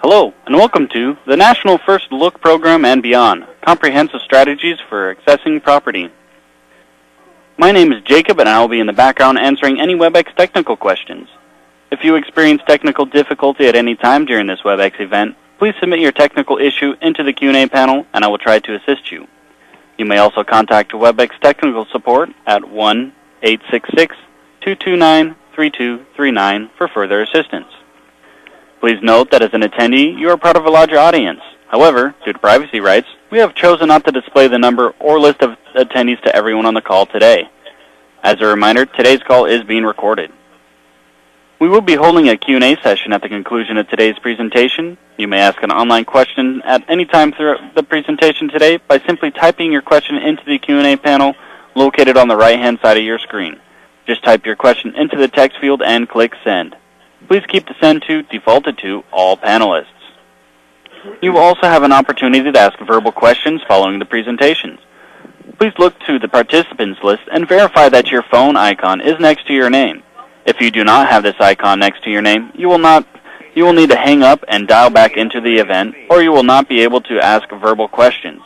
Hello, and welcome to the National First Look Program and Beyond, Comprehensive Strategies for Accessing Property. My name is Jacob, and I will be in the background answering any WebEx technical questions. If you experience technical difficulty at any time during this WebEx event, please submit your technical issue into the Q&A panel, and I will try to assist you. You may also contact WebEx technical support at 1-866-229-3239 for further assistance. Please note that as an attendee, you are part of a larger audience. However, due to privacy rights, we have chosen not to display the number or list of attendees to everyone on the call today. As a reminder, today's call is being recorded. We will be holding a Q&A session at the conclusion of today's presentation. You may ask an online question at any time throughout the presentation today by simply typing your question into the Q&A panel located on the right-hand side of your screen. Just type your question into the text field and click Send. Please keep the send to defaulted to all panelists. You will also have an opportunity to ask verbal questions following the presentations. Please look to the participants list and verify that your phone icon is next to your name. If you do not have this icon next to your name, you will need to hang up and dial back into the event, or you will not be able to ask verbal questions.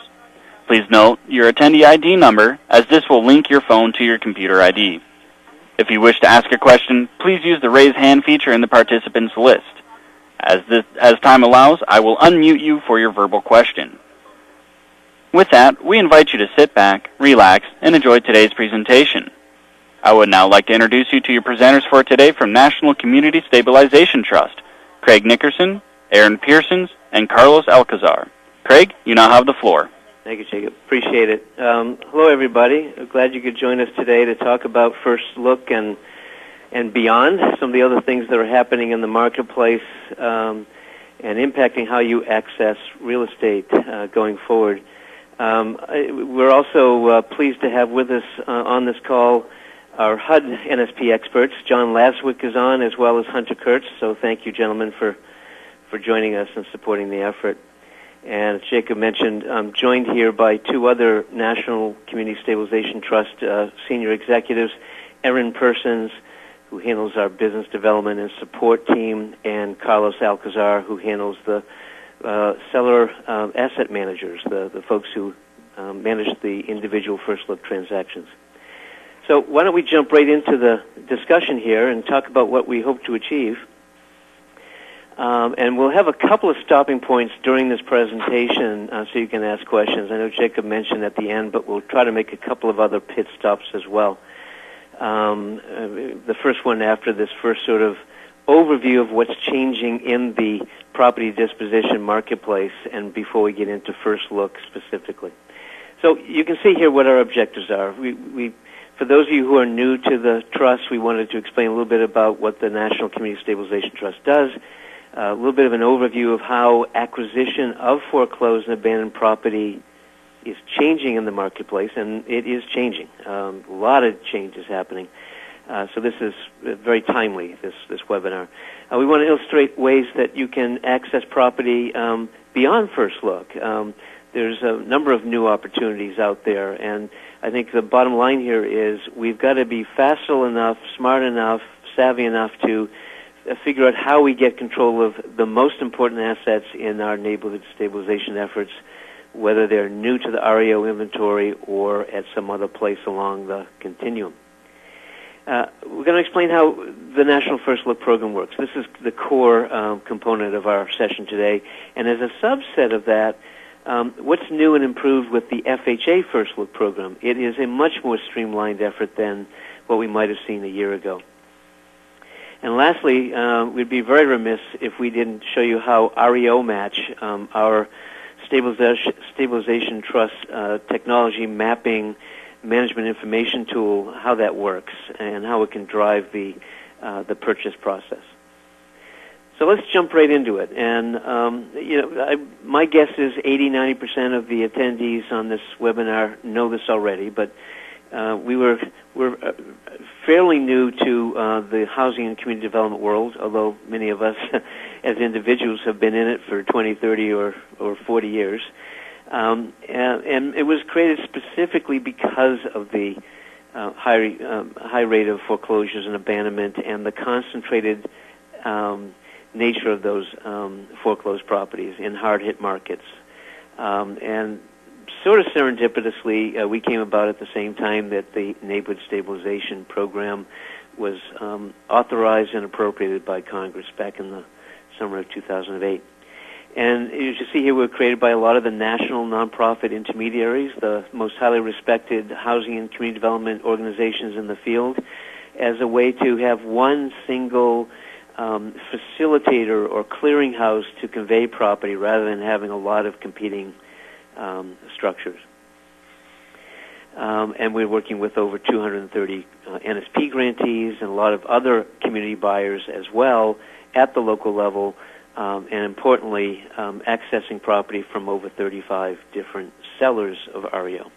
Please note your attendee ID number, as this will link your phone to your computer ID. If you wish to ask a question, please use the raise hand feature in the participants list. As time allows, I will unmute you for your verbal question. With that, we invite you to sit back, relax, and enjoy today's presentation. I would now like to introduce you to your presenters for today from National Community Stabilization Trust, Craig Nickerson, Aaron Pearsons, and Carlos Alcazar. Craig, you now have the floor. Thank you, Jacob. Appreciate it. Hello, everybody. I'm glad you could join us today to talk about First Look and beyond, some of the other things that are happening in the marketplace and impacting how you access real estate going forward. We're also pleased to have with us on this call our HUD NSP experts. John Laswick is on, as well as Hunter Kurtz. So thank you, gentlemen, for joining us and supporting the effort. And as Jacob mentioned, I'm joined here by two other National Community Stabilization Trust senior executives, Aaron Pearsons, who handles our business development and support team, and Carlos Alcazar, who handles the seller asset managers, the folks who manage the individual First Look transactions. So why don't we jump right into the discussion here and talk about what we hope to achieve. And we'll have a couple of stopping points during this presentation so you can ask questions. I know Jacob mentioned at the end, but we'll try to make a couple of other pit stops as well. The first one after this first sort of overview of what's changing in the property disposition marketplace, and before we get into First Look specifically. So you can see here what our objectives are. For those of you who are new to the trust, we wanted to explain a little bit about what the National Community Stabilization Trust does, a little bit of an overview of how acquisition of foreclosed and abandoned property is changing in the marketplace, and it is changing. A lot of change is happening. So this is very timely, this webinar. We want to illustrate ways that you can access property beyond First Look. There's a number of new opportunities out there, and I think the bottom line here is we've got to be facile enough, smart enough, savvy enough to figure out how we get control of the most important assets in our neighborhood stabilization efforts, whether they're new to the REO inventory or at some other place along the continuum. We're going to explain how the National First Look program works. This is the core component of our session today. And as a subset of that, what's new and improved with the FHA First Look program? It is a much more streamlined effort than what we might have seen a year ago. And lastly, we'd be very remiss if we didn't show you how REO Match, our stabilization trust technology mapping management information tool, how that works and how it can drive the purchase process. So let's jump right into it. And my guess is 80-90% of the attendees on this webinar know this already, but we're fairly new to the housing and community development world, although many of us as individuals have been in it for 20, 30, or 40 years. And it was created specifically because of the high rate of foreclosures and abandonment and the concentrated nature of those foreclosed properties in hard-hit markets. And sort of serendipitously, we came about at the same time that the Neighborhood Stabilization Program was authorized and appropriated by Congress back in the summer of 2008. And as you see here, we're created by a lot of the national nonprofit intermediaries, the most highly respected housing and community development organizations in the field, as a way to have one single facilitator or clearinghouse to convey property rather than having a lot of competing structures. And we're working with over 230 NSP grantees and a lot of other community buyers as well at the local level, and importantly, accessing property from over 35 different sellers of REO.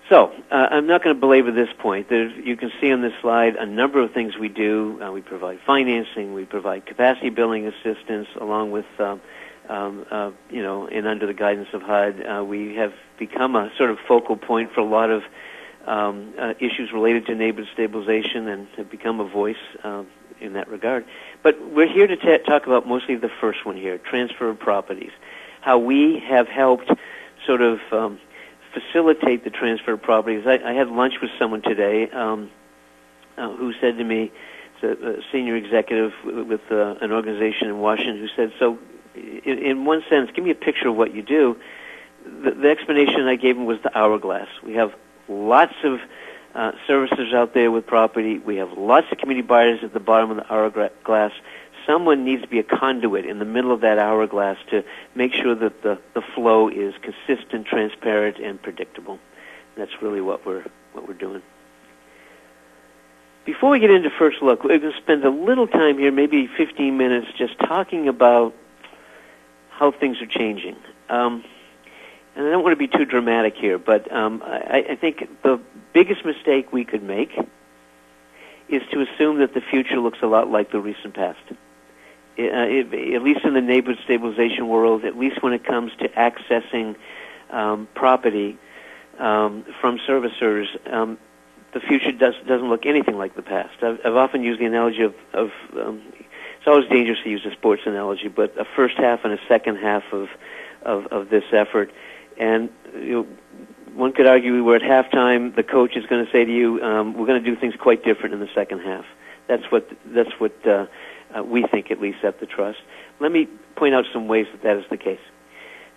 So, I'm not going to belabor this point. You can see on this slide a number of things we do. We provide financing, we provide capacity building assistance, along with, and under the guidance of HUD, we have become a sort of focal point for a lot of issues related to neighborhood stabilization and have become a voice in that regard. But we're here to talk about mostly the first one here, transfer of properties, how we have helped sort of facilitate the transfer of properties. I had lunch with someone today who said to me, a senior executive with an organization in Washington, who said, so in one sense, give me a picture of what you do. The explanation I gave him was the hourglass. We have lots of services out there with property. We have lots of community buyers at the bottom of the hourglass. Someone needs to be a conduit in the middle of that hourglass to make sure that the flow is consistent, transparent, and predictable. That's really what we're doing. Before we get into first look, we're going to spend a little time here, maybe 15 minutes, just talking about how things are changing. And I don't want to be too dramatic here, but I think the biggest mistake we could make is to assume that the future looks a lot like the recent past. At least in the neighborhood stabilization world, at least when it comes to accessing property from servicers, the future doesn't look anything like the past. I've often used the analogy of it's always dangerous to use a sports analogy, but a first half and a second half of this effort. And one could argue we're at halftime. The coach is going to say to you, "We're going to do things quite different in the second half." That's what we think, at least at the Trust. Let me point out some ways that is the case.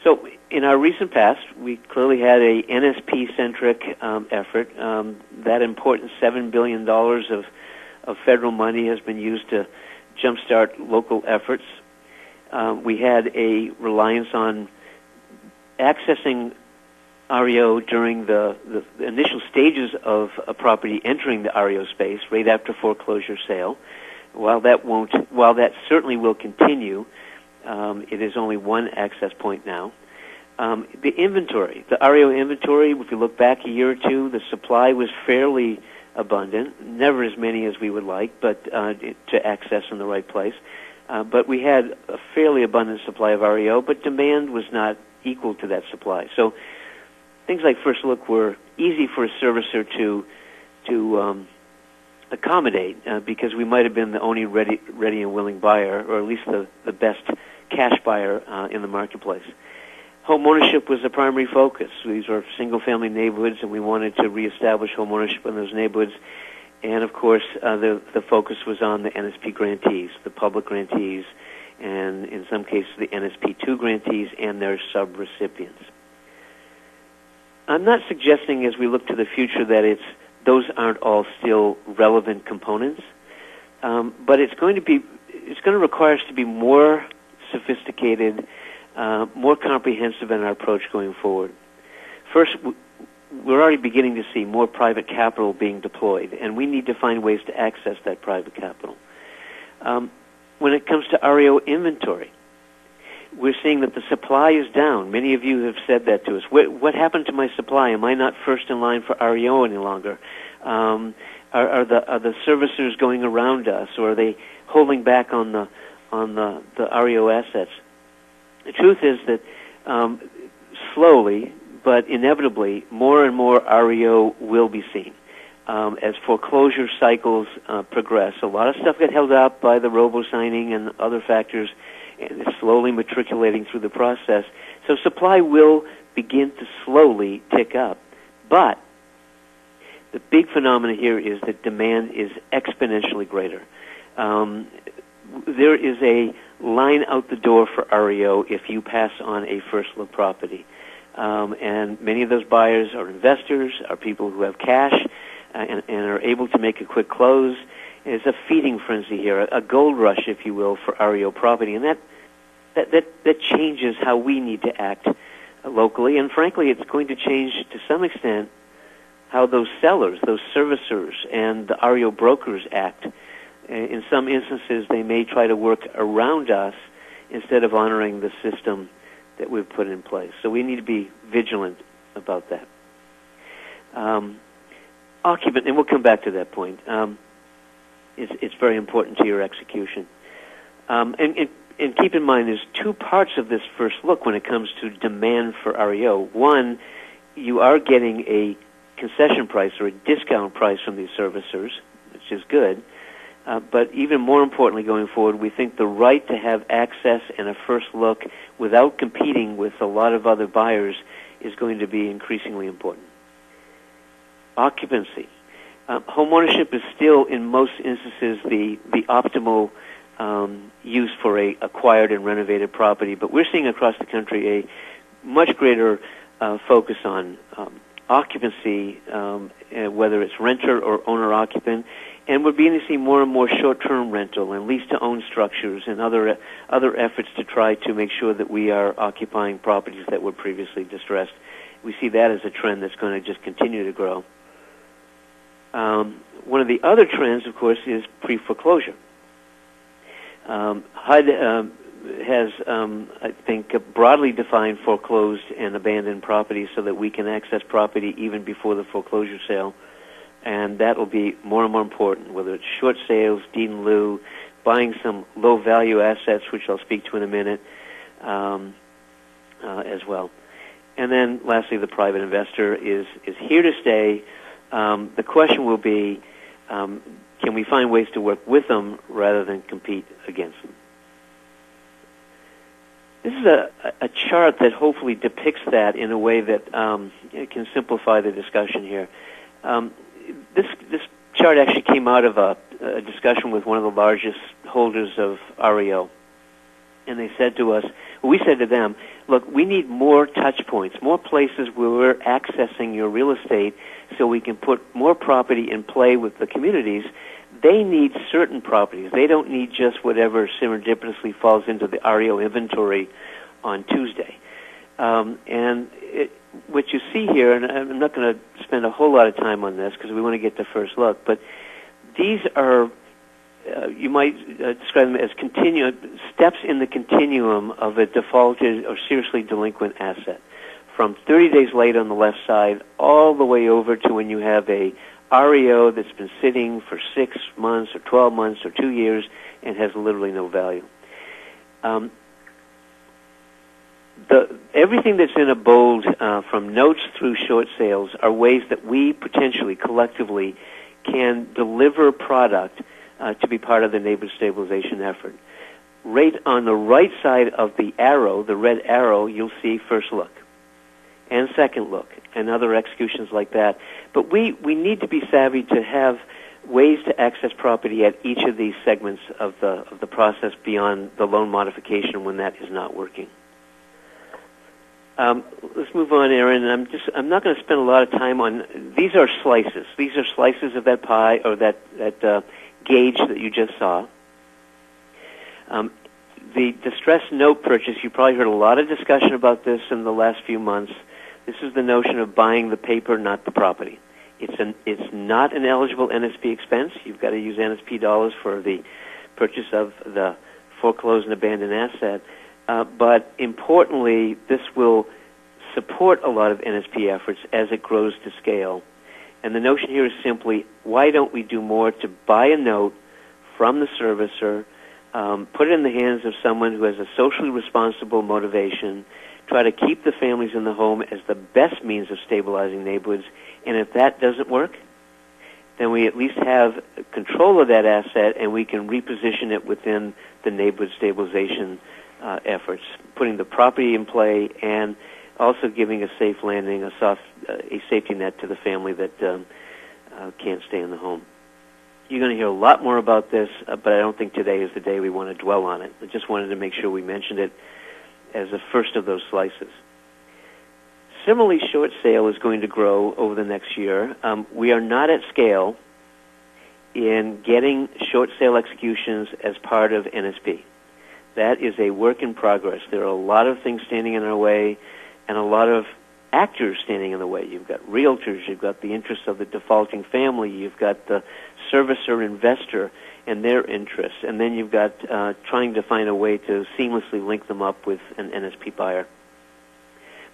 So, in our recent past, we clearly had a NSP-centric effort. That important $7 billion of federal money has been used to jumpstart local efforts. We had a reliance on accessing REO during the initial stages of a property entering the REO space, right after foreclosure sale. While that certainly will continue, it is only one access point now. The inventory, the REO inventory, if you look back a year or two, the supply was fairly abundant, never as many as we would like, but to access in the right place. But we had a fairly abundant supply of REO, but demand was not equal to that supply. So things like First Look were easy for a servicer to accommodate because we might have been the only ready and willing buyer, or at least the best cash buyer in the marketplace. Home ownership was the primary focus. These were single-family neighborhoods, and we wanted to reestablish home ownership in those neighborhoods. And, of course, the focus was on the NSP grantees, the public grantees, and in some cases the NSP2 grantees and their sub-recipients. I'm not suggesting as we look to the future that those aren't all still relevant components, but it's going to require us to be more sophisticated, more comprehensive in our approach going forward. First, we're already beginning to see more private capital being deployed, and we need to find ways to access that private capital. When it comes to REO inventory, we're seeing that the supply is down. Many of you have said that to us. What happened to my supply? Am I not first in line for REO any longer? Are the servicers going around us, or are they holding back on the REO assets? The truth is that slowly but inevitably, more and more REO will be seen. as foreclosure cycles progress. A lot of stuff got held up by the robo-signing and other factors, and it's slowly matriculating through the process. So supply will begin to slowly tick up. But the big phenomenon here is that demand is exponentially greater. There is a line out the door for REO if you pass on a first look property. And many of those buyers are investors, are people who have cash, and are able to make a quick close. It's a feeding frenzy here, a gold rush, if you will, for REO property. And that changes how we need to act locally. And frankly, it's going to change to some extent how those sellers, those servicers, and the REO brokers act. In some instances, they may try to work around us instead of honoring the system that we've put in place. So we need to be vigilant about that. Occupant, and we'll come back to that point, it's very important to your execution. And keep in mind, there's two parts of this first look when it comes to demand for REO. One, you are getting a concession price or a discount price from these servicers, which is good. But even more importantly going forward, we think the right to have access and a first look without competing with a lot of other buyers is going to be increasingly important. Occupancy. Homeownership is still, in most instances, the optimal use for a acquired and renovated property, but we're seeing across the country a much greater focus on occupancy, whether it's renter or owner-occupant, and we're beginning to see more and more short-term rental and lease-to-own structures and other efforts to try to make sure that we are occupying properties that were previously distressed. We see that as a trend that's going to just continue to grow. One of the other trends, of course, is pre-foreclosure. HUD has, I think, broadly defined foreclosed and abandoned properties so that we can access property even before the foreclosure sale. And that will be more and more important, whether it's short sales, deed in lieu, buying some low-value assets, which I'll speak to in a minute, as well. And then, lastly, the private investor is here to stay. The question will be, can we find ways to work with them rather than compete against them? This is a chart that hopefully depicts that in a way that can simplify the discussion here. This chart actually came out of a discussion with one of the largest holders of REO. And they said to us, we said to them, look, we need more touch points, more places where we're accessing your real estate so we can put more property in play with the communities. They need certain properties. They don't need just whatever serendipitously falls into the REO inventory on Tuesday. What you see here, and I'm not going to spend a whole lot of time on this because we want to get to first look, but these are, you might describe them as steps in the continuum of a defaulted or seriously delinquent asset. From 30 days late on the left side all the way over to when you have a REO that's been sitting for 6 months or 12 months or 2 years and has literally no value. Everything that's in a bold, from notes through short sales, are ways that we potentially, collectively, can deliver product to be part of the neighborhood stabilization effort. Right on the right side of the arrow, the red arrow, you'll see first look and second look and other executions like that. But we need to be savvy to have ways to access property at each of these segments of the process beyond the loan modification when that is not working. Let's move on, Aaron. I'm not going to spend a lot of time on. These are slices. These are slices of that pie or that gauge that you just saw. The distressed note purchase. You probably heard a lot of discussion about this in the last few months. This is the notion of buying the paper, not the property. It's not an eligible NSP expense. You've got to use NSP dollars for the purchase of the foreclosed and abandoned asset. But importantly, this will support a lot of NSP efforts as it grows to scale. And the notion here is simply, why don't we do more to buy a note from the servicer, put it in the hands of someone who has a socially responsible motivation, try to keep the families in the home as the best means of stabilizing neighborhoods, and if that doesn't work, then we at least have control of that asset, and we can reposition it within the neighborhood stabilization efforts, putting the property in play and also giving a safe landing, a safety net to the family that can't stay in the home. You're going to hear a lot more about this, but I don't think today is the day we want to dwell on it. I just wanted to make sure we mentioned it as the first of those slices. Similarly, short sale is going to grow over the next year. We are not at scale in getting short sale executions as part of NSP. That is a work in progress. There are a lot of things standing in our way and a lot of actors standing in the way. You've got realtors, you've got the interests of the defaulting family, you've got the servicer investor and their interests, and then you've got trying to find a way to seamlessly link them up with an NSP buyer.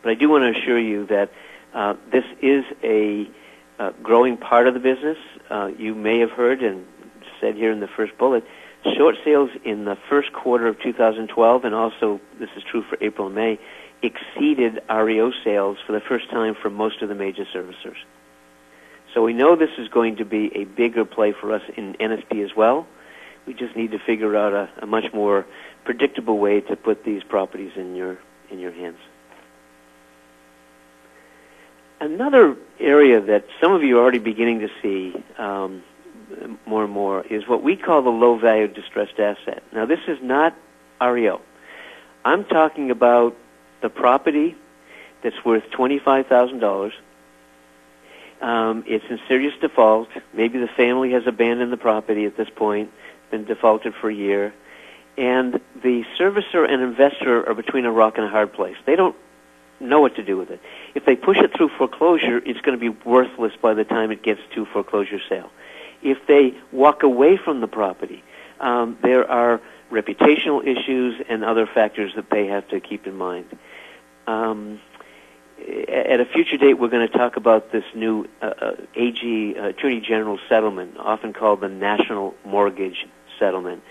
But I do want to assure you that this is a growing part of the business. You may have heard and said here in the first bullet, short sales in the first quarter of 2012, and also this is true for April and May, exceeded REO sales for the first time for most of the major servicers. So we know this is going to be a bigger play for us in NSP as well. We just need to figure out a much more predictable way to put these properties in your hands. Another area that some of you are already beginning to see more and more is what we call the low-value distressed asset. Now, this is not REO. I'm talking about the property that's worth $25,000. It's in serious default. Maybe the family has abandoned the property at this point, been defaulted for a year, and the servicer and investor are between a rock and a hard place. They don't know what to do with it. If they push it through foreclosure, it's going to be worthless by the time it gets to foreclosure sale. If they walk away from the property, there are reputational issues and other factors that they have to keep in mind. At a future date, we're going to talk about this new AG, Attorney General settlement, often called the National Mortgage Settlement,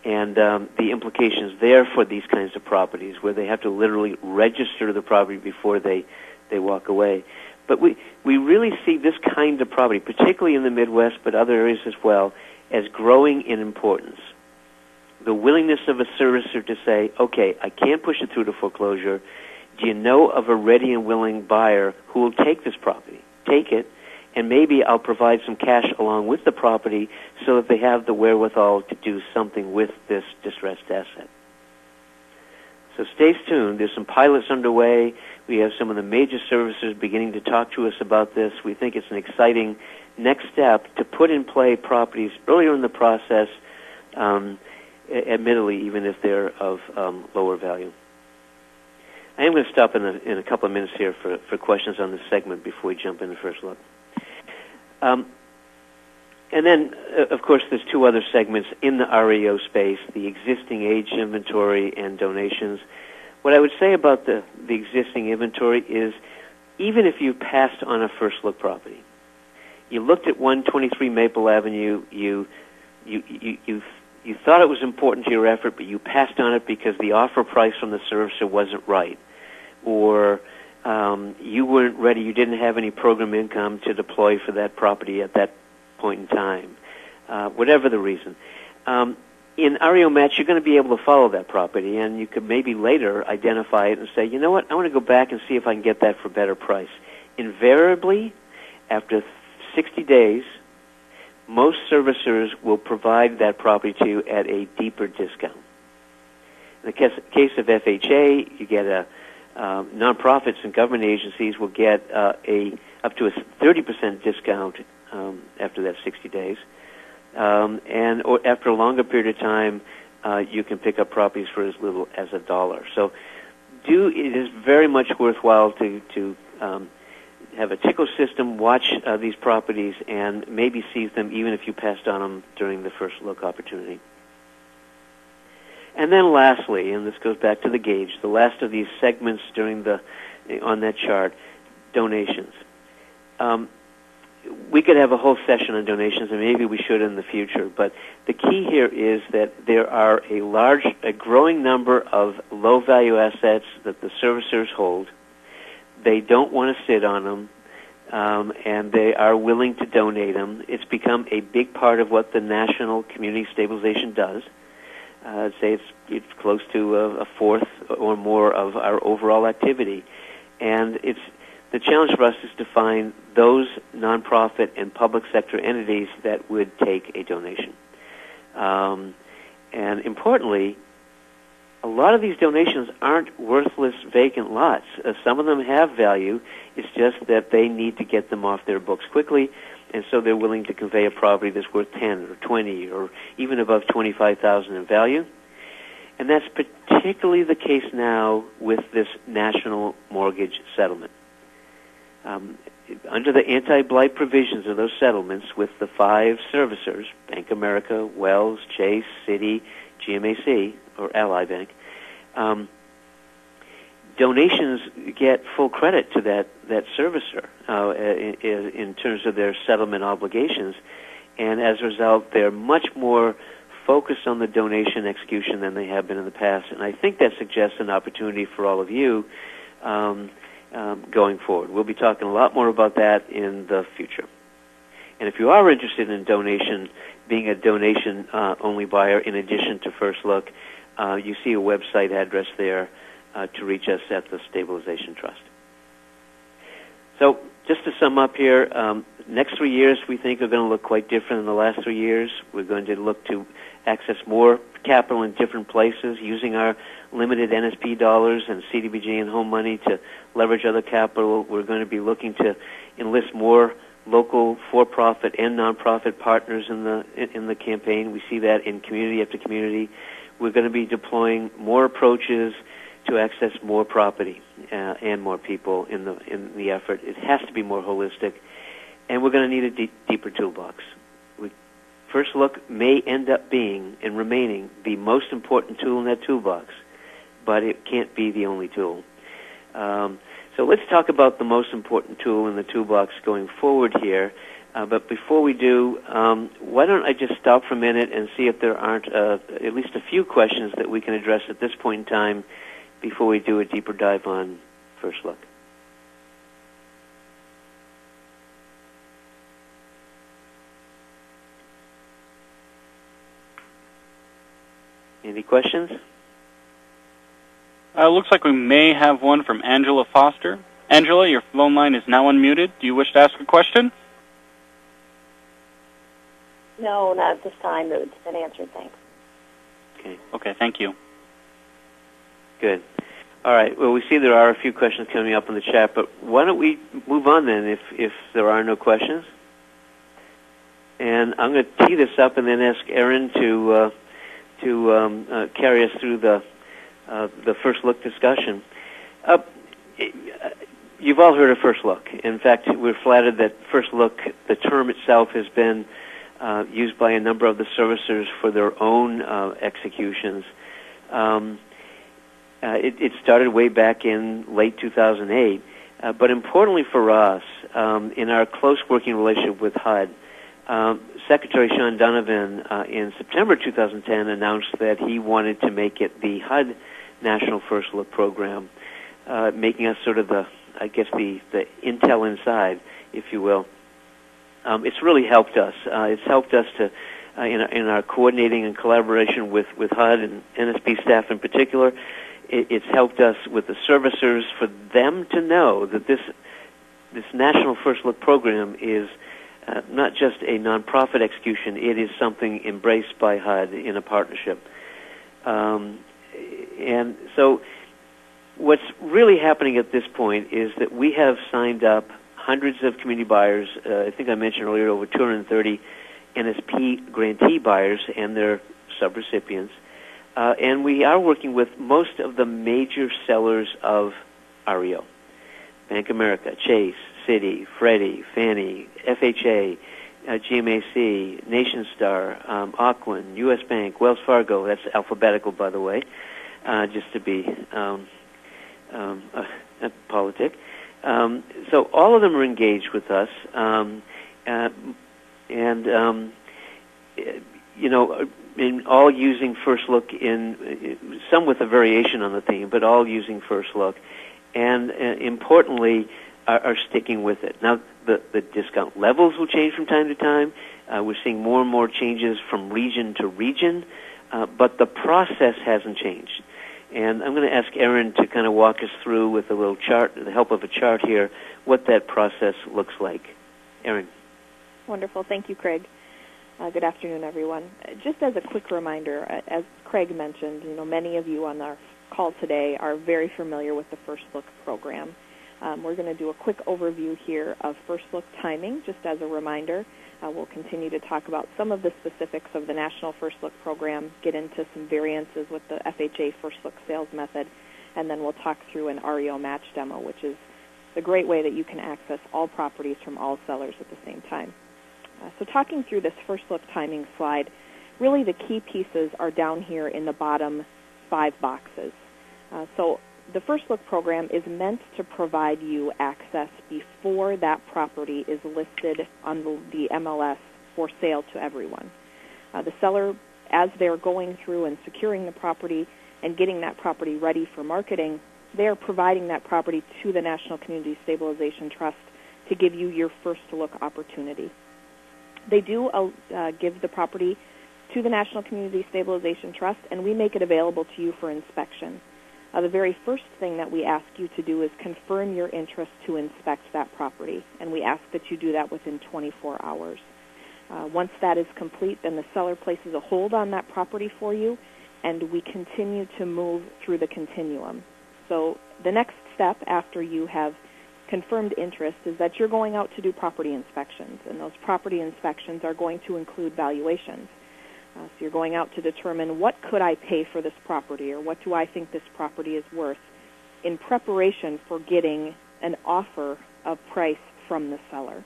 and the implications there for these kinds of properties, where they have to literally register the property before they walk away. But we really see this kind of property, particularly in the Midwest, but other areas as well, as growing in importance. The willingness of a servicer to say, okay, I can't push it through to foreclosure. Do you know of a ready and willing buyer who will take this property? Take it, and maybe I'll provide some cash along with the property so that they have the wherewithal to do something with this distressed asset. So stay tuned. There's some pilots underway. We have some of the major servicers beginning to talk to us about this. We think it's an exciting next step to put in play properties earlier in the process, admittedly, even if they're of lower value. I am going to stop in a couple of minutes here for questions on this segment before we jump into the first look. And then, of course, there's two other segments in the REO space, the existing age inventory and donations. What I would say about the existing inventory is, even if you passed on a first look property, you looked at 123 Maple Avenue, you thought it was important to your effort, but you passed on it because the offer price from the servicer wasn't right, or you weren't ready, you didn't have any program income to deploy for that property at that point in time, whatever the reason. In REO Match, you're going to be able to follow that property, and you could maybe later identify it and say, you know what, I want to go back and see if I can get that for a better price. Invariably, after 60 days, most servicers will provide that property to you at a deeper discount. In the case of FHA, you get nonprofits and government agencies will get up to a 30% discount after that 60 days. Or after a longer period of time, you can pick up properties for as little as $1. So it is very much worthwhile to have a tickle system, watch these properties, and maybe seize them even if you passed on them during the first look opportunity. And then lastly, and this goes back to the gauge, the last of these segments on that chart, donations. We could have a whole session on donations, and maybe we should in the future, but the key here is that there are a growing number of low-value assets that the servicers hold. They don't want to sit on them. and they are willing to donate them. It's become a big part of what the National Community Stabilization does. I'd say it's close to a fourth or more of our overall activity, and it's the challenge for us is to find those nonprofit and public sector entities that would take a donation. And importantly, a lot of these donations aren't worthless vacant lots. Some of them have value. It's just that they need to get them off their books quickly, and so they're willing to convey a property that's worth 10 or 20 or even above $25,000 in value. And that's particularly the case now with this national mortgage settlement. Under the anti-blight provisions of those settlements with the 5 servicers, Bank of America, Wells, Chase, Citi, GMAC, or Ally Bank, donations get full credit to that servicer in terms of their settlement obligations, and as a result, they're much more focused on the donation execution than they have been in the past. And I think that suggests an opportunity for all of you going forward. We'll be talking a lot more about that in the future. And if you are interested in being a donation-only buyer in addition to First Look, you see a website address there to reach us at the Stabilization Trust. So just to sum up here, next 3 years we think are going to look quite different than the last 3 years. We're going to look to access more capital in different places using our limited NSP dollars and CDBG and home money to leverage other capital. We're going to be looking to enlist more local for-profit and non-profit partners in the campaign. We see that in community after community. We're going to be deploying more approaches to access more property and more people in the effort. It has to be more holistic, and we're going to need a deeper toolbox. First Look may end up being and remaining the most important tool in that toolbox, but it can't be the only tool. So let's talk about the most important tool in the toolbox going forward here. But before we do, why don't I just stop for a minute and see if there aren't at least a few questions that we can address at this point in time before we do a deeper dive on First Look. Any questions? Looks like we may have one from Angela Foster. Angela, your phone line is now unmuted. Do you wish to ask a question? No, not at this time. It's been answered, thanks. Okay, thank you. Good. All right. Well, we see there are a few questions coming up in the chat, but why don't we move on then if there are no questions? And I'm going to tee this up and then ask Erin to carry us through the First Look discussion. You've all heard of First Look. In fact, we're flattered that First Look, the term itself, has been used by a number of the servicers for their own executions. It started way back in late 2008, but importantly for us, in our close working relationship with HUD, Secretary Sean Donovan in September 2010 announced that he wanted to make it the HUD National First Look program, making us sort of the intel inside, if you will. It's really helped us. It's helped us to, in our coordinating and collaboration with HUD and NSP staff in particular. It's helped us with the servicers for them to know that this National First Look program is not just a nonprofit execution. It is something embraced by HUD in a partnership. And so what's really happening at this point is that we have signed up hundreds of community buyers. I think I mentioned earlier over 230 NSP grantee buyers and their subrecipients. And we are working with most of the major sellers of REO. Bank of America, Chase, Citi, Freddie, Fannie, FHA, GMAC, NationStar, Ocwen, U.S. Bank, Wells Fargo. That's alphabetical, by the way, just to be politic. So all of them are engaged with us, in all using First Look in some with a variation on the theme, but all using First Look. And importantly, are sticking with it. Now, the discount levels will change from time to time. We're seeing more and more changes from region to region, but the process hasn't changed. And I'm going to ask Erin to kind of walk us through with a little chart, the help of a chart here, what that process looks like. Erin. Wonderful. Thank you, Craig. Good afternoon, everyone. Just as a quick reminder, as Craig mentioned, many of you on our call today are very familiar with the First Look program. We're going to do a quick overview here of First Look timing, just as a reminder. We'll continue to talk about some of the specifics of the National First Look program, get into some variances with the FHA First Look sales method, and then we'll talk through an REO match demo, which is a great way that you can access all properties from all sellers at the same time. So talking through this First Look timing slide, really the key pieces are down here in the bottom 5 boxes. So the First Look program is meant to provide you access before that property is listed on the MLS for sale to everyone. The seller, as they're going through and securing the property and getting that property ready for marketing, they are providing that property to the National Community Stabilization Trust to give you your first look opportunity. They do give the property to the National Community Stabilization Trust, and we make it available to you for inspection. The very first thing that we ask you to do is confirm your interest to inspect that property, and we ask that you do that within 24 hours. Once that is complete, then the seller places a hold on that property for you, and we continue to move through the continuum. So the next step after you have confirmed interest is that you're going out to do property inspections, and those property inspections are going to include valuations. So you're going out to determine what could I pay for this property, or what do I think this property is worth, in preparation for getting an offer of price from the seller.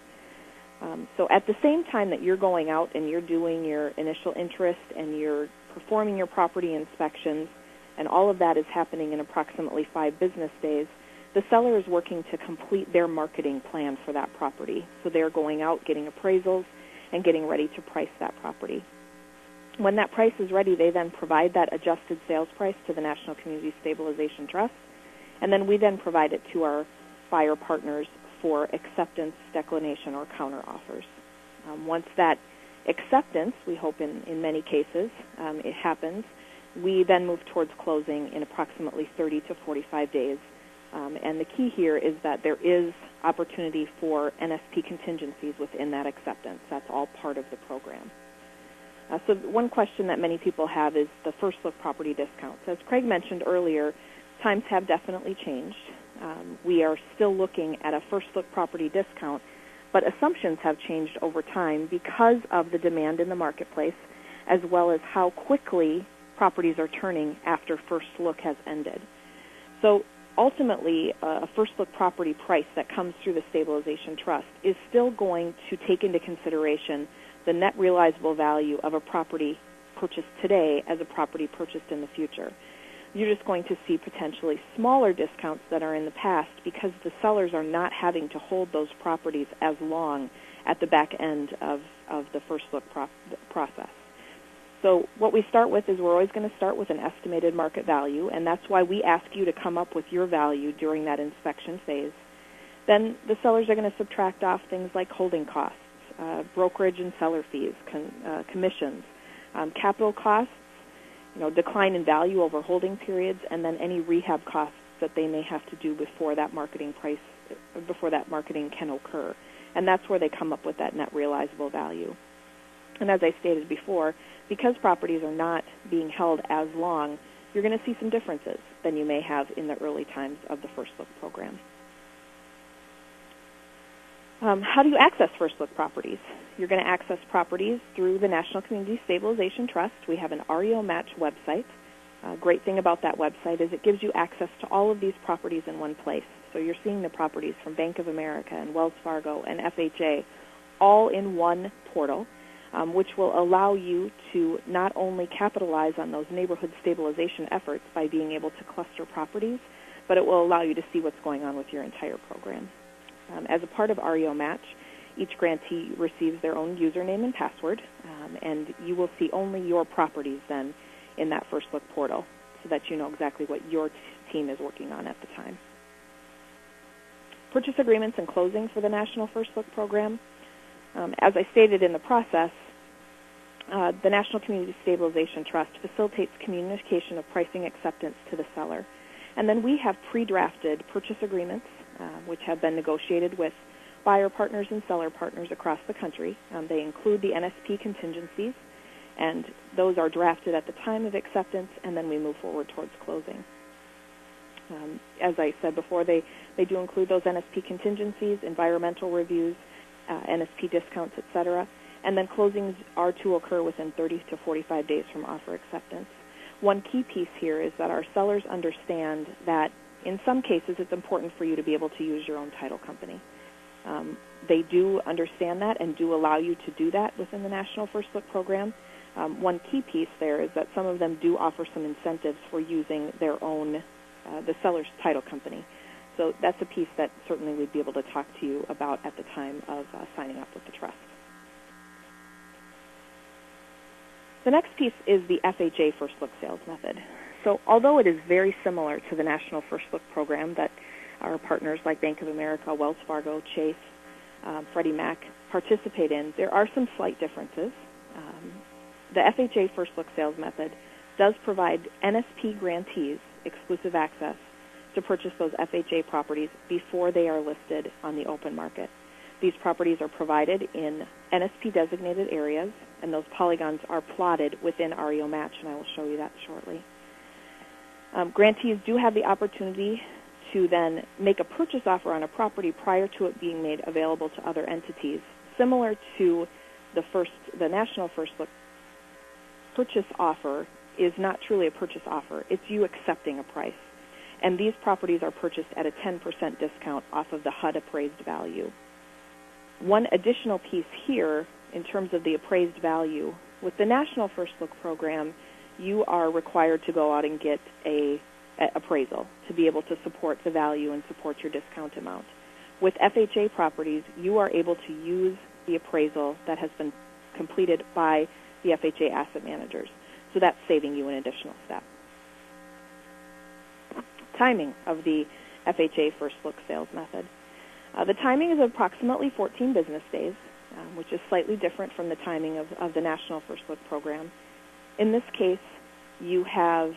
So at the same time that you're going out and you're doing your initial interest and you're performing your property inspections, and all of that is happening in approximately 5 business days, the seller is working to complete their marketing plan for that property. So they're going out, getting appraisals, and getting ready to price that property. When that price is ready, they then provide that adjusted sales price to the National Community Stabilization Trust, and then we then provide it to our buyer partners for acceptance, declination, or counteroffers. Once that acceptance, we hope in many cases, it happens, we then move towards closing in approximately 30 to 45 days. And the key here is that there is opportunity for NSP contingencies within that acceptance. That's all part of the program. So one question that many people have is the First Look property discounts. As Craig mentioned earlier, times have definitely changed. We are still looking at a First Look property discount, but assumptions have changed over time because of the demand in the marketplace, as well as how quickly properties are turning after First Look has ended. So ultimately, a First Look property price that comes through the Stabilization Trust is still going to take into consideration the net realizable value of a property purchased today as a property purchased in the future. You're just going to see potentially smaller discounts that are in the past because the sellers are not having to hold those properties as long at the back end of the First Look process. So what we start with is we're always going to start with an estimated market value, and that's why we ask you to come up with your value during that inspection phase. Then the sellers are going to subtract off things like holding costs, brokerage and seller fees, commissions, capital costs, decline in value over holding periods, and then any rehab costs that they may have to do before that marketing can occur. And that's where they come up with that net realizable value. And as I stated before, because properties are not being held as long, you're going to see some differences than you may have in the early times of the First Look program. How do you access First Look properties? You're going to access properties through the National Community Stabilization Trust. We have an REO Match website. Great thing about that website is it gives you access to all of these properties in one place. So you're seeing the properties from Bank of America and Wells Fargo and FHA all in one portal, which will allow you to not only capitalize on those neighborhood stabilization efforts by being able to cluster properties, but it will allow you to see what's going on with your entire program. As a part of REO Match, each grantee receives their own username and password, and you will see only your properties then in that First Look portal so that you know exactly what your team is working on at the time. Purchase agreements and closing for the National First Look program. As I stated in the process, the National Community Stabilization Trust facilitates communication of pricing acceptance to the seller. And then we have pre-drafted purchase agreements, which have been negotiated with buyer partners and seller partners across the country. They include the NSP contingencies, and those are drafted at the time of acceptance, and then we move forward towards closing. As I said before, they do include those NSP contingencies, environmental reviews, NSP discounts, etc., and then closings are to occur within 30 to 45 days from offer acceptance. One key piece here is that our sellers understand that in some cases it's important for you to be able to use your own title company. They do understand that and do allow you to do that within the National First Look program. One key piece there is that some of them do offer some incentives for using their own, the seller's title company. So that's a piece that certainly we'd be able to talk to you about at the time of signing up with the trust. The next piece is the FHA First Look sales method. So although it is very similar to the National First Look program that our partners like Bank of America, Wells Fargo, Chase, Freddie Mac participate in, there are some slight differences. The FHA First Look sales method does provide NSP grantees exclusive access to purchase those FHA properties before they are listed on the open market. These properties are provided in NSP-designated areas, and those polygons are plotted within REO Match, and I will show you that shortly. Grantees do have the opportunity to then make a purchase offer on a property prior to it being made available to other entities. Similar to the National First Look purchase offer is not truly a purchase offer. It's you accepting a price. And these properties are purchased at a 10% discount off of the HUD appraised value. One additional piece here in terms of the appraised value, with the National First Look program, you are required to go out and get a appraisal to be able to support the value and support your discount amount. With FHA properties, you are able to use the appraisal that has been completed by the FHA asset managers. So that's saving you an additional step. Timing of the FHA First Look sales method. The timing is approximately 14 business days, which is slightly different from the timing of the National First Look program. In this case, you have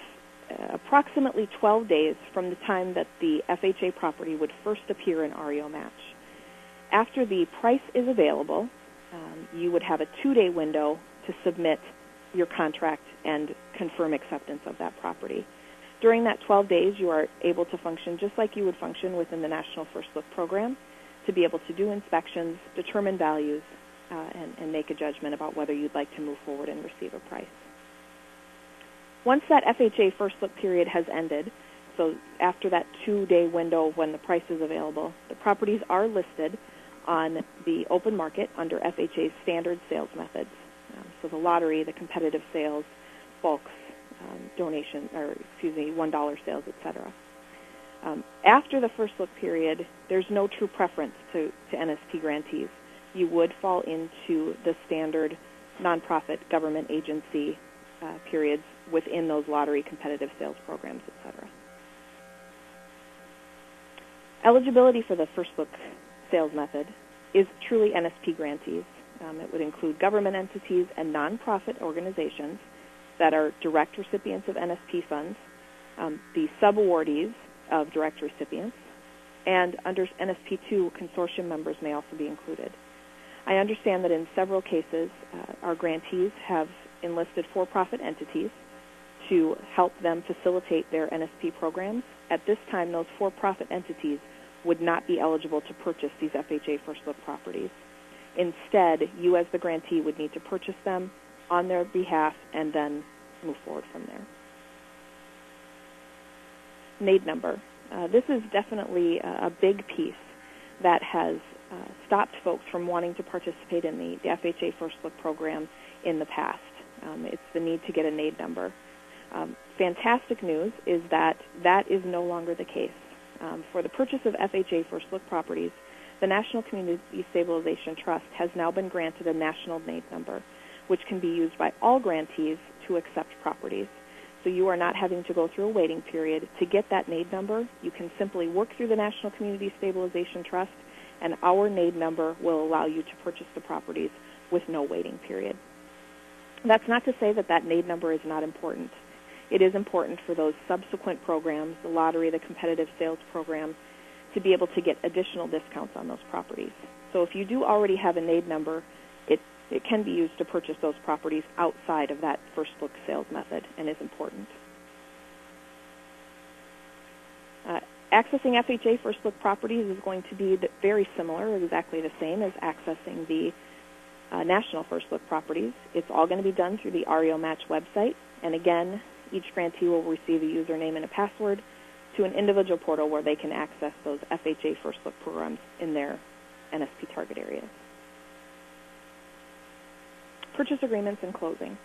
approximately 12 days from the time that the FHA property would first appear in REO Match. After the price is available, you would have a 2-day window to submit your contract and confirm acceptance of that property. During that 12 days, you are able to function just like you would function within the National First Look program, to be able to do inspections, determine values, and make a judgment about whether you'd like to move forward and receive a price. Once that FHA First Look period has ended, so after that 2-day window when the price is available, the properties are listed on the open market under FHA's standard sales methods. So the lottery, the competitive sales, bulks, $1 sales, etc. After the First Look period, there's no true preference to NSP grantees. You would fall into the standard nonprofit government agency periods within those lottery competitive sales programs, etc. Eligibility for the First Look sales method is truly NSP grantees. It would include government entities and nonprofit organizations that are direct recipients of NSP funds, the subawardees of direct recipients, and under NSP2, consortium members may also be included. I understand that in several cases, our grantees have enlisted for-profit entities to help them facilitate their NSP programs. At this time, those for-profit entities would not be eligible to purchase these FHA First Look properties. Instead, you as the grantee would need to purchase them on their behalf and then move forward from there. NAID number. This is definitely a big piece that has stopped folks from wanting to participate in the FHA First Look program in the past. It's the need to get a NAID number. Fantastic news is that that is no longer the case. For the purchase of FHA First Look properties, the National Community Stabilization Trust has now been granted a national NAID number, which can be used by all grantees to accept properties. so you are not having to go through a waiting period. To get that NAID number, you can simply work through the National Community Stabilization Trust, and our NAID number will allow you to purchase the properties with no waiting period. That's not to say that that NAID number is not important. It is important for those subsequent programs, the lottery, the competitive sales program, to be able to get additional discounts on those properties. So if you do already have a NAID number, it can be used to purchase those properties outside of that first look sales method and is important. Accessing FHA first look properties is going to be very similar, exactly the same as accessing the national first look properties. It's all going to be done through the REO Match website, and again, each grantee will receive a username and a password to an individual portal where they can access those FHA first look programs in their NSP target areas. Purchase agreements and closing.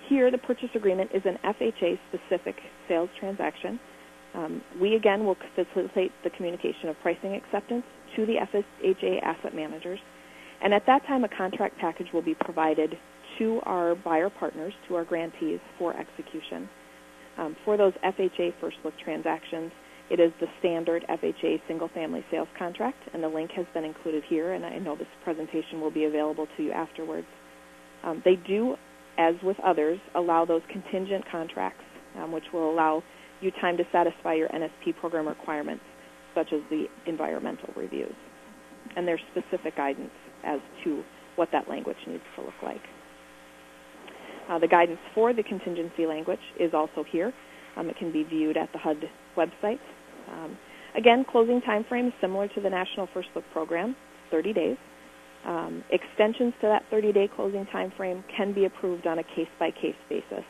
Here, the purchase agreement is an FHA-specific sales transaction. We, again, will facilitate the communication of pricing acceptance to the FHA asset managers. And at that time, a contract package will be provided to our buyer partners, to our grantees, for execution. For those FHA first look transactions, it is the standard FHA single-family sales contract, and the link has been included here, and I know this presentation will be available to you afterwards. They do, as with others, allow those contingent contracts, which will allow you time to satisfy your NSP program requirements, such as the environmental reviews. And there's specific guidance as to what that language needs to look like. The guidance for the contingency language is also here. It can be viewed at the HUD website. Again, closing time frame is similar to the National First Look program, 30 days. Extensions to that 30-day closing time frame can be approved on a case-by-case basis,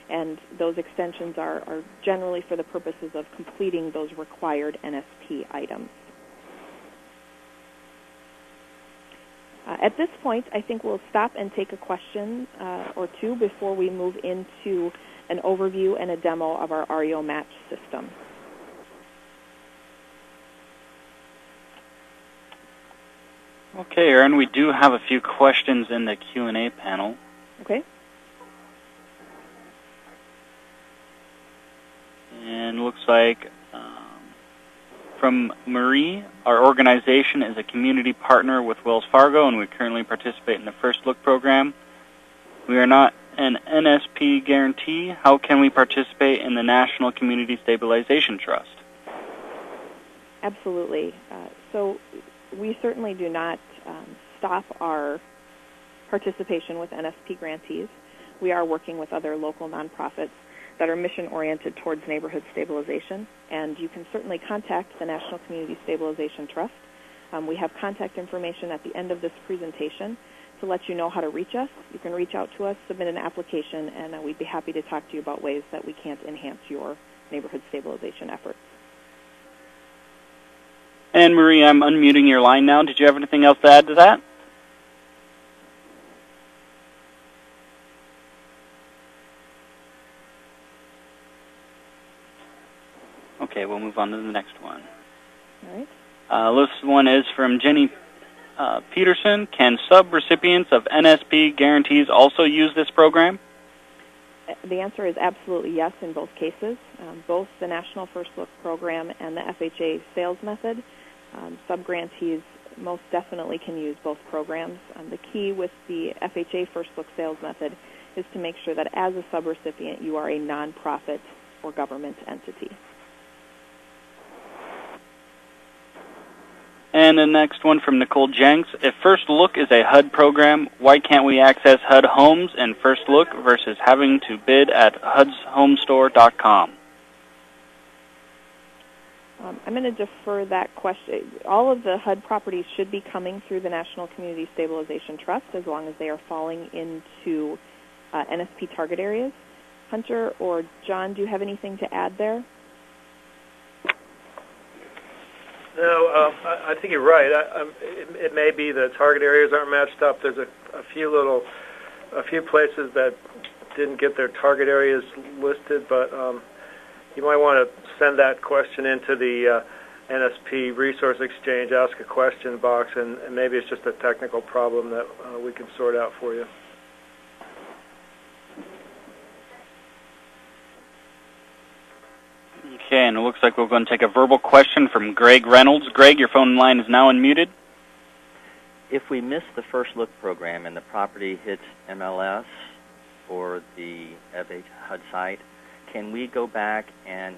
and those extensions are generally for the purposes of completing those required NSP items. At this point, I think we'll stop and take a question or two before we move into an overview and a demo of our REO Match system. Okay, Erin, we do have a few questions in the Q&A panel. Okay. And looks like from Marie, our organization is a community partner with Wells Fargo, and we currently participate in the First Look program. We are not an NSP guarantee. How can we participate in the National Community Stabilization Trust? Absolutely. So we certainly do not stop our participation with NSP grantees. We are working with other local nonprofits that are mission-oriented towards neighborhood stabilization, and you can certainly contact the National Community Stabilization Trust. We have contact information at the end of this presentation to let you know how to reach us. You can reach out to us, submit an application, and we'd be happy to talk to you about ways that we can enhance your neighborhood stabilization efforts. And Marie, I'm unmuting your line now. Did you have anything else to add to that? Okay, we'll move on to the next one. All right. This one is from Jenny Peterson. Can sub-recipients of NSP guarantees also use this program? The answer is absolutely yes in both cases. Both the National First Look program and the FHA sales method, sub-grantees most definitely can use both programs. The key with the FHA First Look sales method is to make sure that as a sub-recipient you are a nonprofit or government entity. And the next one from Nicole Jenks. If First Look is a HUD program, why can't we access HUD Homes and First Look versus having to bid at HUDshomestore.com? I'm going to defer that question. All of the HUD properties should be coming through the National Community Stabilization Trust as long as they are falling into NSP target areas. Hunter or John, do you have anything to add there? No, I think you're right. It may be the target areas aren't matched up. There's a few places that didn't get their target areas listed, but you might want to send that question into the NSP Resource Exchange Ask a Question box, and maybe it's just a technical problem that we can sort out for you. Okay, and it looks like we're going to take a verbal question from Greg Reynolds. Greg, your phone line is now unmuted. If we miss the first look program and the property hits MLS or the FH HUD site, can we go back and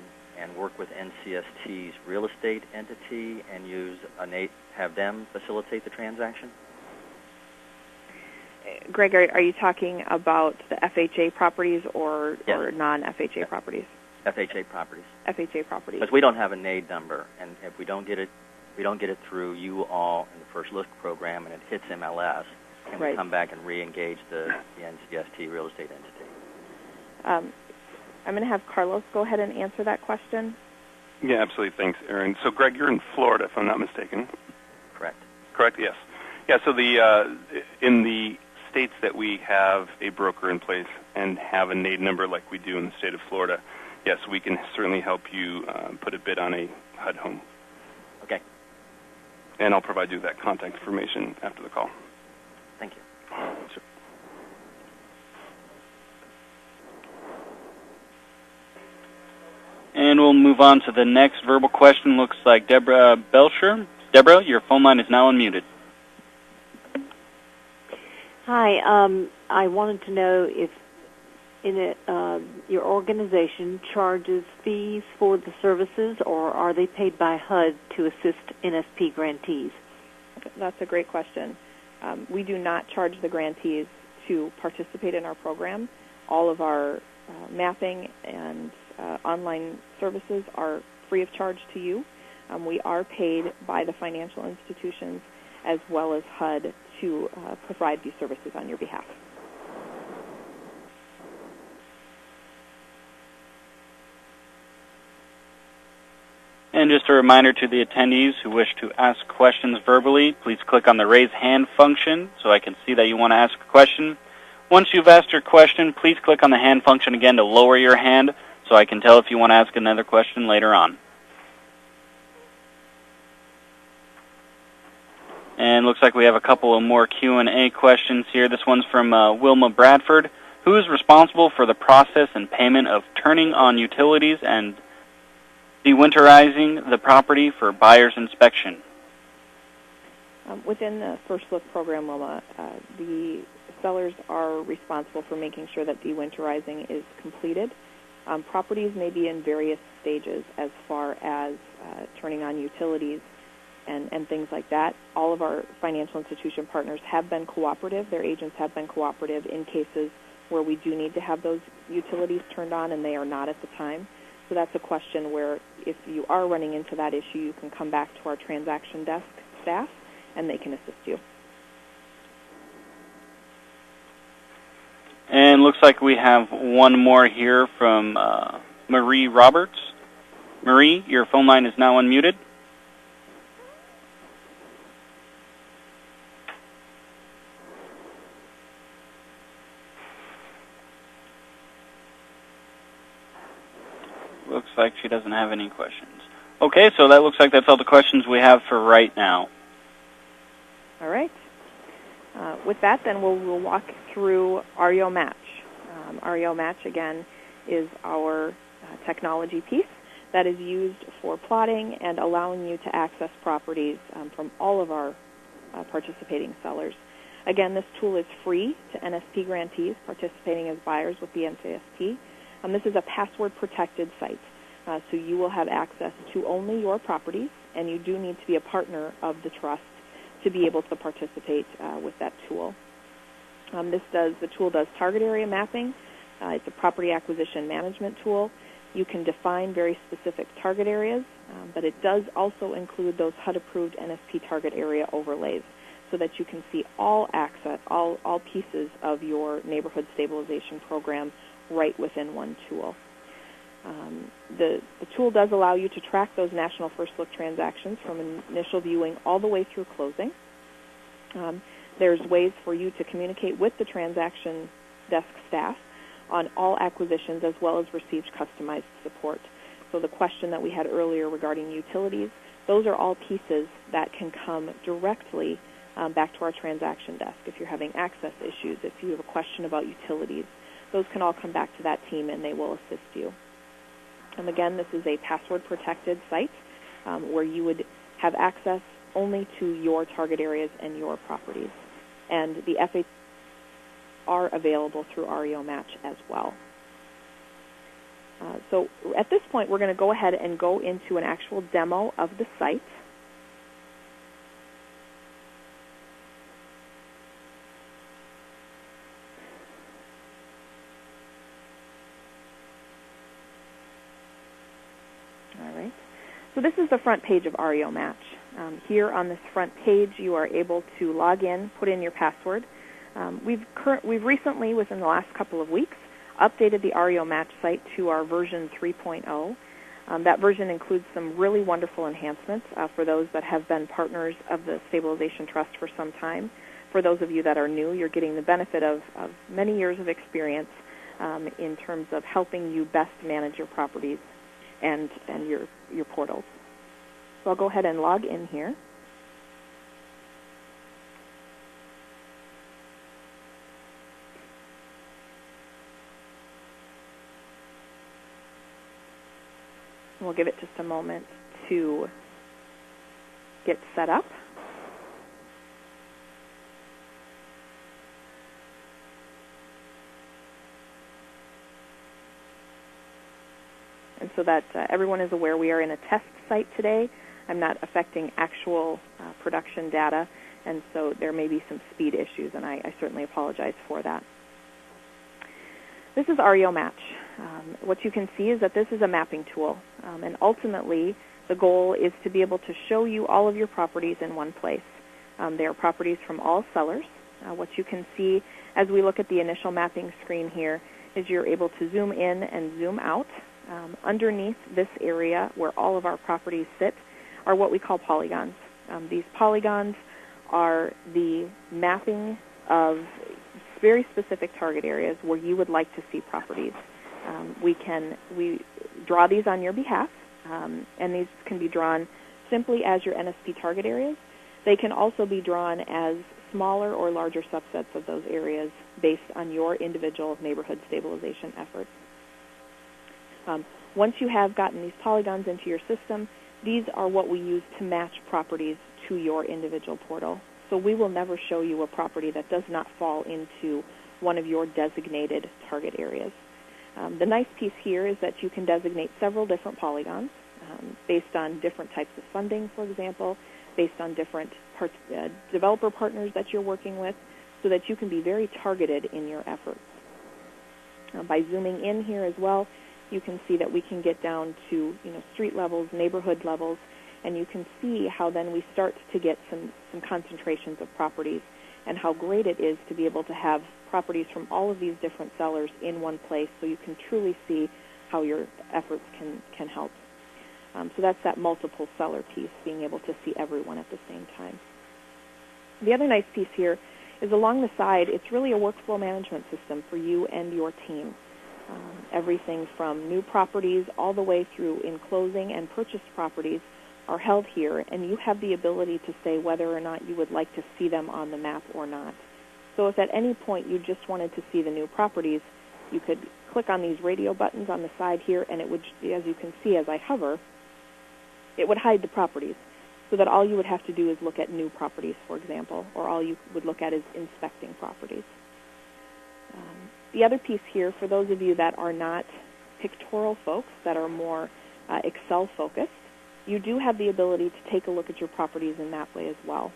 work with NCST's real estate entity and have them facilitate the transaction? Greg, are you talking about the FHA properties or non-FHA properties? FHA properties. FHA properties. Because we don't have a NAID number, and if we don't get it through you all in the first look program and it hits MLS, can we come back and re-engage the NCST real estate entity? I'm going to have Carlos go ahead and answer that question. Yeah, absolutely. Thanks, Aaron. So, Greg, you're in Florida, if I'm not mistaken. Correct. Correct. Yes. Yeah. So in the states that we have a broker in place and have a NAID number like we do in the state of Florida, yes, we can certainly help you put a bid on a HUD home. Okay. And I'll provide you that contact information after the call. Thank you. Sure. And we'll move on to the next verbal question. Looks like Deborah Belcher. Deborah, your phone line is now unmuted. Hi. I wanted to know if your organization charges fees for the services, or are they paid by HUD to assist NSP grantees? That's a great question. We do not charge the grantees to participate in our program. All of our mapping and online services are free of charge to you. We are paid by the financial institutions as well as HUD to provide these services on your behalf. And just a reminder to the attendees who wish to ask questions verbally, please click on the raise hand function so I can see that you want to ask a question. Once you've asked your question, please click on the hand function again to lower your hand so I can tell if you want to ask another question later on. And looks like we have a couple of more Q&A questions here. This one's from Wilma Bradford. Who is responsible for the process and payment of turning on utilities and dewinterizing the property for buyer's inspection? Within the First Look program, Wilma, the sellers are responsible for making sure that dewinterizing is completed. Properties may be in various stages as far as turning on utilities and things like that. All of our financial institution partners have been cooperative. Their agents have been cooperative in cases where we do need to have those utilities turned on and they are not at the time. So that's a question where if you are running into that issue, you can come back to our transaction desk staff and they can assist you. And looks like we have one more here from Marie Roberts. Marie, your phone line is now unmuted. Looks like she doesn't have any questions. Okay, so that looks like that's all the questions we have for right now. All right. With that, then we'll walk through REO Match. REO Match, again, is our technology piece that is used for plotting and allowing you to access properties from all of our participating sellers. Again, this tool is free to NSP grantees participating as buyers with the NCST. This is a password-protected site, so you will have access to only your properties, and you do need to be a partner of the trust to be able to participate with that tool. The tool does target area mapping. It's a property acquisition management tool. You can define very specific target areas, but it does also include those HUD-approved NSP target area overlays so that you can see all access, all pieces of your neighborhood stabilization program right within one tool. The tool does allow you to track those National First Look transactions from initial viewing all the way through closing. There's ways for you to communicate with the transaction desk staff on all acquisitions as well as receive customized support. So the question that we had earlier regarding utilities, those are all pieces that can come directly back to our transaction desk. If you're having access issues, if you have a question about utilities, those can all come back to that team and they will assist you. Again, this is a password-protected site where you would have access only to your target areas and your properties. And the FHA are available through REO Match as well. So at this point, we're going to go ahead and go into an actual demo of the site. All right. So this is the front page of REO Match. Here on this front page, you are able to log in, put in your password. We've recently, within the last couple of weeks, updated the REO Match site to our version 3.0. That version includes some really wonderful enhancements for those that have been partners of the Stabilization Trust for some time. For those of you that are new, you're getting the benefit of many years of experience in terms of helping you best manage your properties and your portals. So I'll go ahead and log in here. We'll give it just a moment to get set up. And so that everyone is aware, we are in a test site today. I'm not affecting actual production data, and so there may be some speed issues, and I certainly apologize for that. This is REO Match. What you can see is that this is a mapping tool, and ultimately the goal is to be able to show you all of your properties in one place. They are properties from all sellers. What you can see as we look at the initial mapping screen here is you're able to zoom in and zoom out. Underneath this area where all of our properties sit are what we call polygons. These polygons are the mapping of very specific target areas where you would like to see properties. We draw these on your behalf, and these can be drawn simply as your NSP target areas. They can also be drawn as smaller or larger subsets of those areas based on your individual neighborhood stabilization efforts. Once you have gotten these polygons into your system, these are what we use to match properties to your individual portal. So we will never show you a property that does not fall into one of your designated target areas. The nice piece here is that you can designate several different polygons based on different types of funding, for example, based on different developer partners that you're working with, so that you can be very targeted in your efforts. By zooming in here as well, you can see that we can get down to street levels, neighborhood levels, and you can see how then we start to get some concentrations of properties and how great it is to be able to have properties from all of these different sellers in one place so you can truly see how your efforts can help. So that's that multiple seller piece, being able to see everyone at the same time. The other nice piece here is along the side, it's really a workflow management system for you and your team. Everything from new properties all the way through enclosing and purchased properties are held here, and you have the ability to say whether or not you would like to see them on the map or not. So if at any point you just wanted to see the new properties, you could click on these radio buttons on the side here, and it would, as you can see as I hover, it would hide the properties, so that all you would have to do is look at new properties, for example, or all you would look at is inspecting properties. The other piece here, for those of you that are not pictorial folks, that are more Excel-focused, you do have the ability to take a look at your properties in that way as well.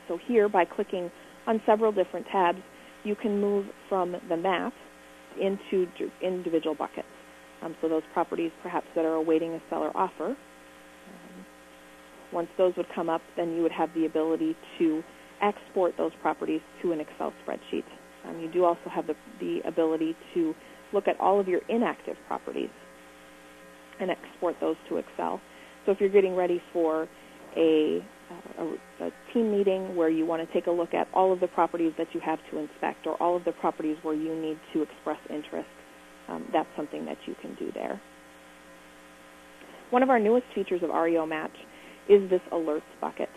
So here, by clicking on several different tabs, you can move from the map into individual buckets. So those properties perhaps that are awaiting a seller offer, once those would come up, then you would have the ability to export those properties to an Excel spreadsheet. You do also have the ability to look at all of your inactive properties and export those to Excel. So if you're getting ready for a team meeting where you want to take a look at all of the properties that you have to inspect or all of the properties where you need to express interest, that's something that you can do there. One of our newest features of REO Match is this alerts bucket.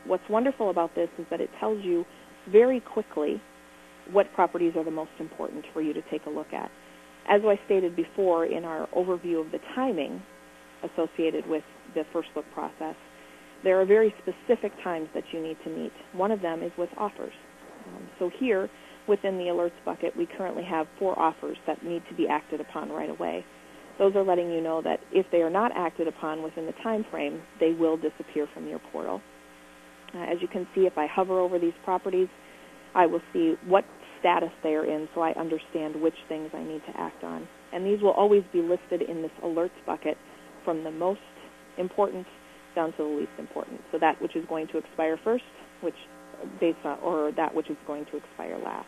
What's wonderful about this is that it tells you very quickly what properties are the most important for you to take a look at. As I stated before in our overview of the timing associated with the first look process, there are very specific times that you need to meet. One of them is with offers. So here, within the alerts bucket, we currently have 4 offers that need to be acted upon right away. Those are letting you know that if they are not acted upon within the time frame, they will disappear from your portal. As you can see, if I hover over these properties, I will see what status they are in so I understand which things I need to act on. And these will always be listed in this alerts bucket from the most important down to the least important. So that which is going to expire first, which based on, or that which is going to expire last.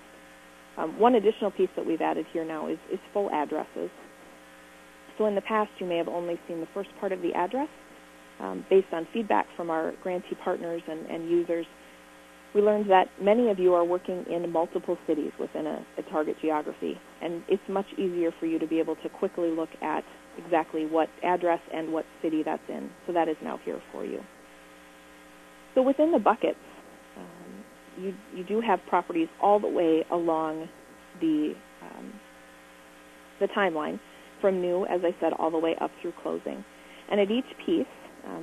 One additional piece that we've added here now is full addresses. So in the past, you may have only seen the first part of the address. Based on feedback from our grantee partners and users, we learned that many of you are working in multiple cities within a target geography, and it's much easier for you to be able to quickly look at exactly what address and what city that's in. So that is now here for you. So within the buckets, you do have properties all the way along the timeline, from new, as I said, all the way up through closing. And at each piece,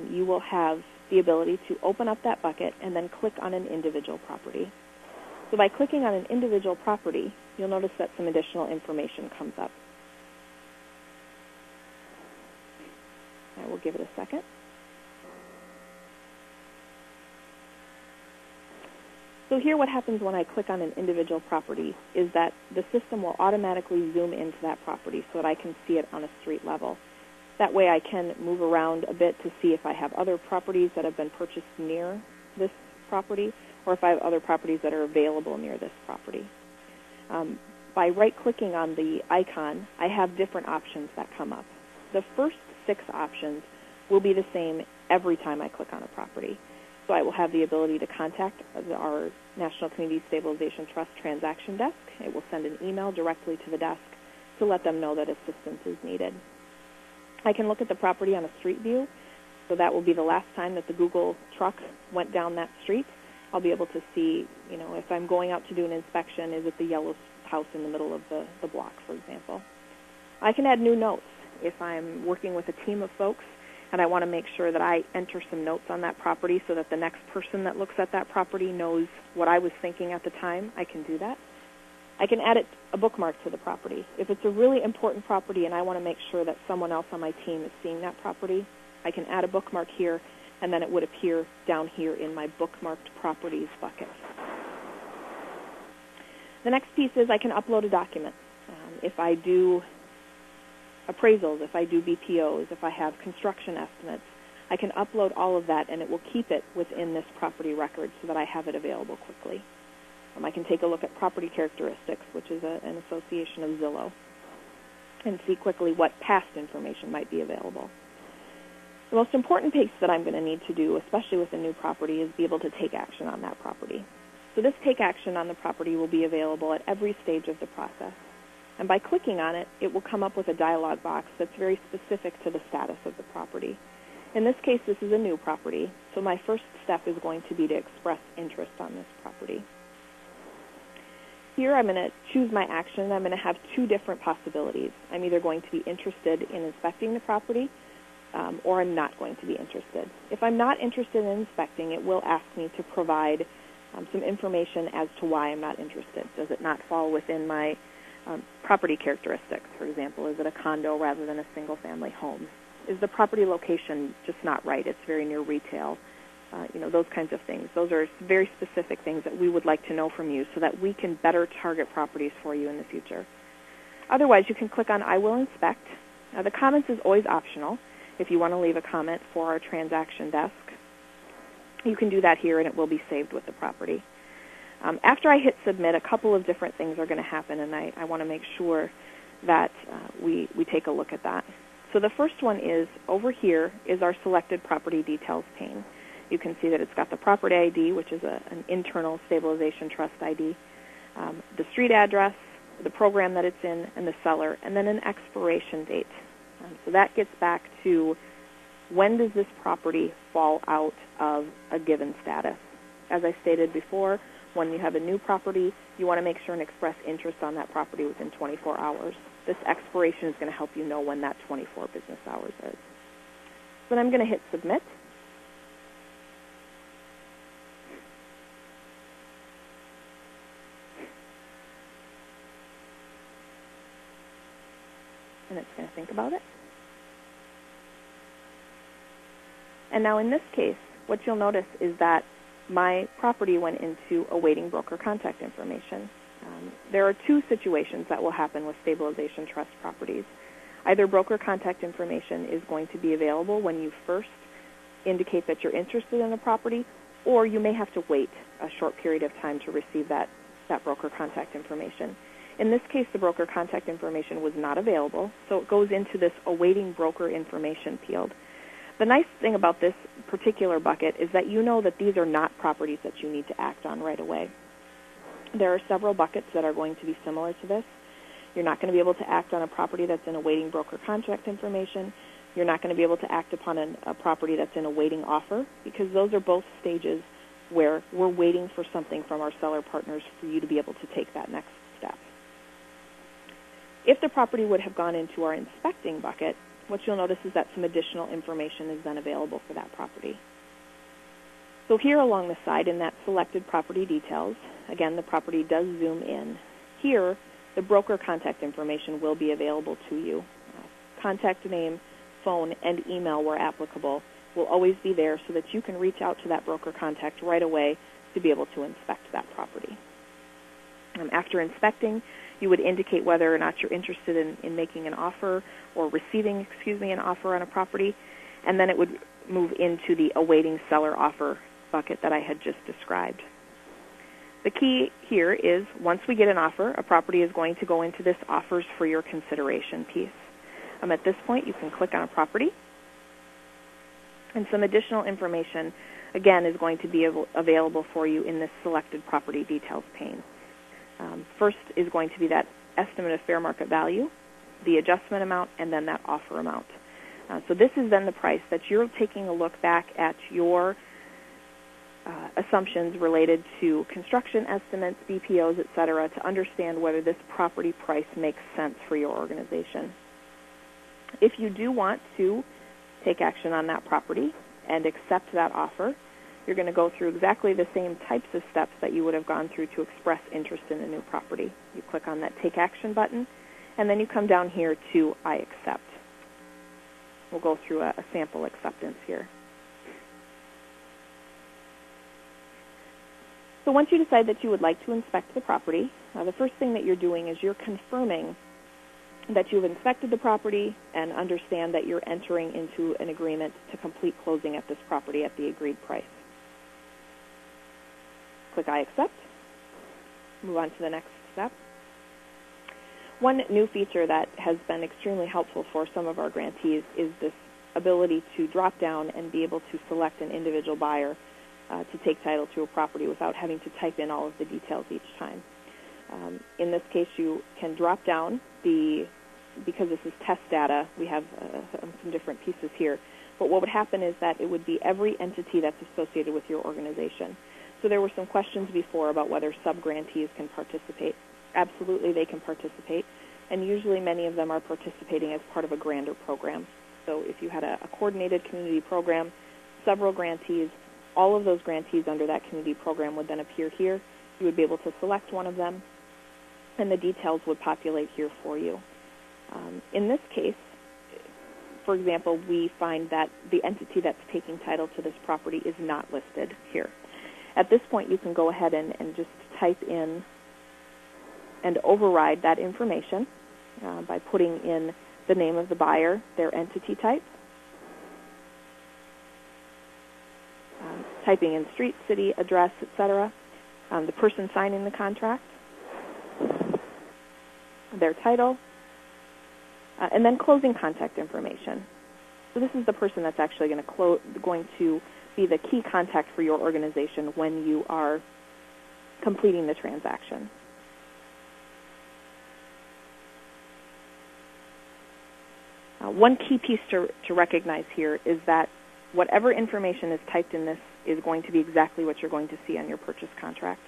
you will have the ability to open up that bucket and then click on an individual property. So by clicking on an individual property, you'll notice that some additional information comes up. I will give it a second. So here what happens when I click on an individual property is that the system will automatically zoom into that property so that I can see it on a street level. That way I can move around a bit to see if I have other properties that have been purchased near this property or if I have other properties that are available near this property. By right-clicking on the icon, I have different options that come up. The first 6 options will be the same every time I click on a property. So I will have the ability to contact our National Community Stabilization Trust transaction desk. It will send an email directly to the desk to let them know that assistance is needed. I can look at the property on a street view, so that will be the last time that the Google truck went down that street. I'll be able to see, if I'm going out to do an inspection, is it the yellow house in the middle of the block, for example. I can add new notes. If I'm working with a team of folks and I want to make sure that I enter some notes on that property so that the next person that looks at that property knows what I was thinking at the time, I can do that. I can add a bookmark to the property. If it's a really important property and I want to make sure that someone else on my team is seeing that property, I can add a bookmark here, and then it would appear down here in my bookmarked properties bucket. The next piece is I can upload a document. If I do appraisals, if I do BPOs, if I have construction estimates, I can upload all of that, and it will keep it within this property record so that I have it available quickly. I can take a look at property characteristics, which is an association of Zillow, and see quickly what past information might be available. The most important piece that I'm going to need to do, especially with a new property, is be able to take action on that property. So this take action on the property will be available at every stage of the process. And by clicking on it, it will come up with a dialog box that's very specific to the status of the property. In this case, this is a new property, so my first step is going to be to express interest on this property. Here I'm going to choose my action. I'm going to have 2 different possibilities. I'm either going to be interested in inspecting the property or I'm not going to be interested. If I'm not interested in inspecting, it will ask me to provide some information as to why I'm not interested. Does it not fall within my property characteristics? For example, is it a condo rather than a single-family home? Is the property location just not right? It's very near retail. Those kinds of things. Those are very specific things that we would like to know from you so that we can better target properties for you in the future. Otherwise, you can click on I will inspect. The comments is always optional. If you want to leave a comment for our transaction desk, you can do that here and it will be saved with the property. After I hit submit, a couple of different things are going to happen, and I want to make sure that we take a look at that. So the first one is over here is our selected property details pane. You can see that it's got the property ID, which is an internal stabilization trust ID, the street address, the program that it's in, and the seller, and then an expiration date. So that gets back to when does this property fall out of a given status. As I stated before, when you have a new property, you want to make sure and express interest on that property within 24 hours. This expiration is going to help you know when that 24 business hours is. Then I'm going to hit Submit. And it's going to think about it. And now in this case, what you'll notice is that my property went into awaiting broker contact information. There are two situations that will happen with stabilization trust properties. Either broker contact information is going to be available when you first indicate that you're interested in a property, or you may have to wait a short period of time to receive that broker contact information. In this case, the broker contact information was not available, so it goes into this awaiting broker information field. The nice thing about this particular bucket is that you know that these are not properties that you need to act on right away. There are several buckets that are going to be similar to this. You're not going to be able to act on a property that's in awaiting broker contract information. You're not going to be able to act upon a property that's in awaiting offer, because those are both stages where we're waiting for something from our seller partners for you to be able to take that next step. If the property would have gone into our inspecting bucket, what you'll notice is that some additional information is then available for that property. So here along the side in that selected property details, again, the property does zoom in. Here, the broker contact information will be available to you. Contact name, phone, and email where applicable will always be there so that you can reach out to that broker contact right away to be able to inspect that property. After inspecting, you would indicate whether or not you're interested in making an offer or receiving, an offer on a property, and then it would move into the awaiting seller offer bucket that I had just described. The key here is once we get an offer, a property is going to go into this offers for your consideration piece. At this point, you can click on a property, and some additional information, again, is going to be available for you in this selected property details pane. First is going to be that estimate of fair market value, the adjustment amount, and then that offer amount. So this is then the price that you're taking a look back at your assumptions related to construction estimates, BPOs, et cetera, to understand whether this property price makes sense for your organization. If you do want to take action on that property and accept that offer, you're going to go through exactly the same types of steps that you would have gone through to express interest in a new property. You click on that Take Action button, and then you come down here to I accept. We'll go through a sample acceptance here. So once you decide that you would like to inspect the property, the first thing that you're doing is you're confirming that you've inspected the property and understand that you're entering into an agreement to complete closing at this property at the agreed price. Click I accept. Move on to the next step. One new feature that has been extremely helpful for some of our grantees is this ability to drop down and be able to select an individual buyer to take title to a property without having to type in all of the details each time. In this case, you can drop down because this is test data, we have some different pieces here, but what would happen is that it would be every entity that's associated with your organization. So there were some questions before about whether sub-grantees can participate. Absolutely, they can participate, and usually many of them are participating as part of a grander program. So if you had a coordinated community program, several grantees, all of those grantees under that community program would then appear here. You would be able to select one of them, and the details would populate here for you. In this case, for example, we find that the entity that's taking title to this property is not listed here. At this point, you can go ahead and just type in and override that information by putting in the name of the buyer, their entity type, typing in street, city, address, etc., the person signing the contract, their title, and then closing contact information. So this is the person that's actually going to be the key contact for your organization when you are completing the transaction. One key piece to recognize here is that whatever information is typed in this is going to be exactly what you're going to see on your purchase contract.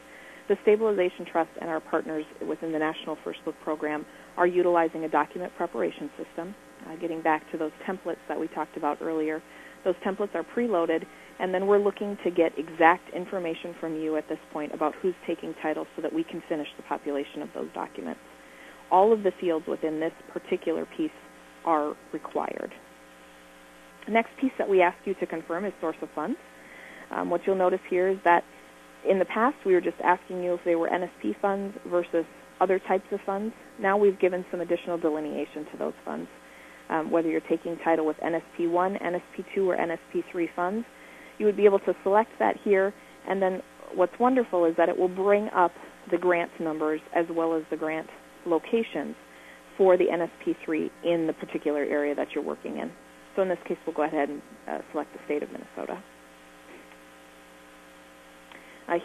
The Stabilization Trust and our partners within the National First Look program are utilizing a document preparation system. Getting back to those templates that we talked about earlier, those templates are preloaded, and then we're looking to get exact information from you at this point about who's taking title so that we can finish the population of those documents. All of the fields within this particular piece are required. The next piece that we ask you to confirm is source of funds. What you'll notice here is that in the past we were just asking you if they were NSP funds versus other types of funds. Now we've given some additional delineation to those funds. Whether you're taking title with NSP1, NSP2, or NSP3 funds, you would be able to select that here, and then what's wonderful is that it will bring up the grant numbers as well as the grant locations for the NSP3 in the particular area that you're working in. So in this case, we'll go ahead and select the state of Minnesota.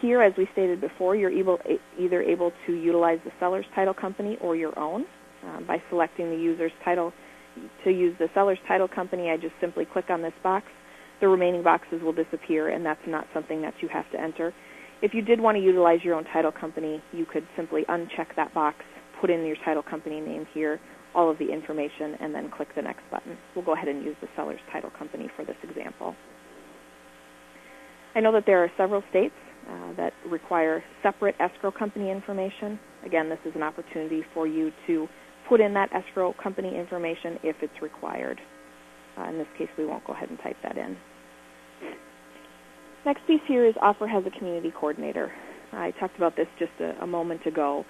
Here, as we stated before, you're either able to utilize the seller's title company or your own. By selecting the user's title, to use the seller's title company, I just simply click on this box. The remaining boxes will disappear, and that's not something that you have to enter. If you did want to utilize your own title company, you could simply uncheck that box, put in your title company name here, all of the information, and then click the next button. We'll go ahead and use the seller's title company for this example. I know that there are several states that require separate escrow company information. Again, this is an opportunity for you to put in that escrow company information if it's required. In this case, we won't go ahead and type that in. Next piece here is offer has a community coordinator. I talked about this just a moment ago.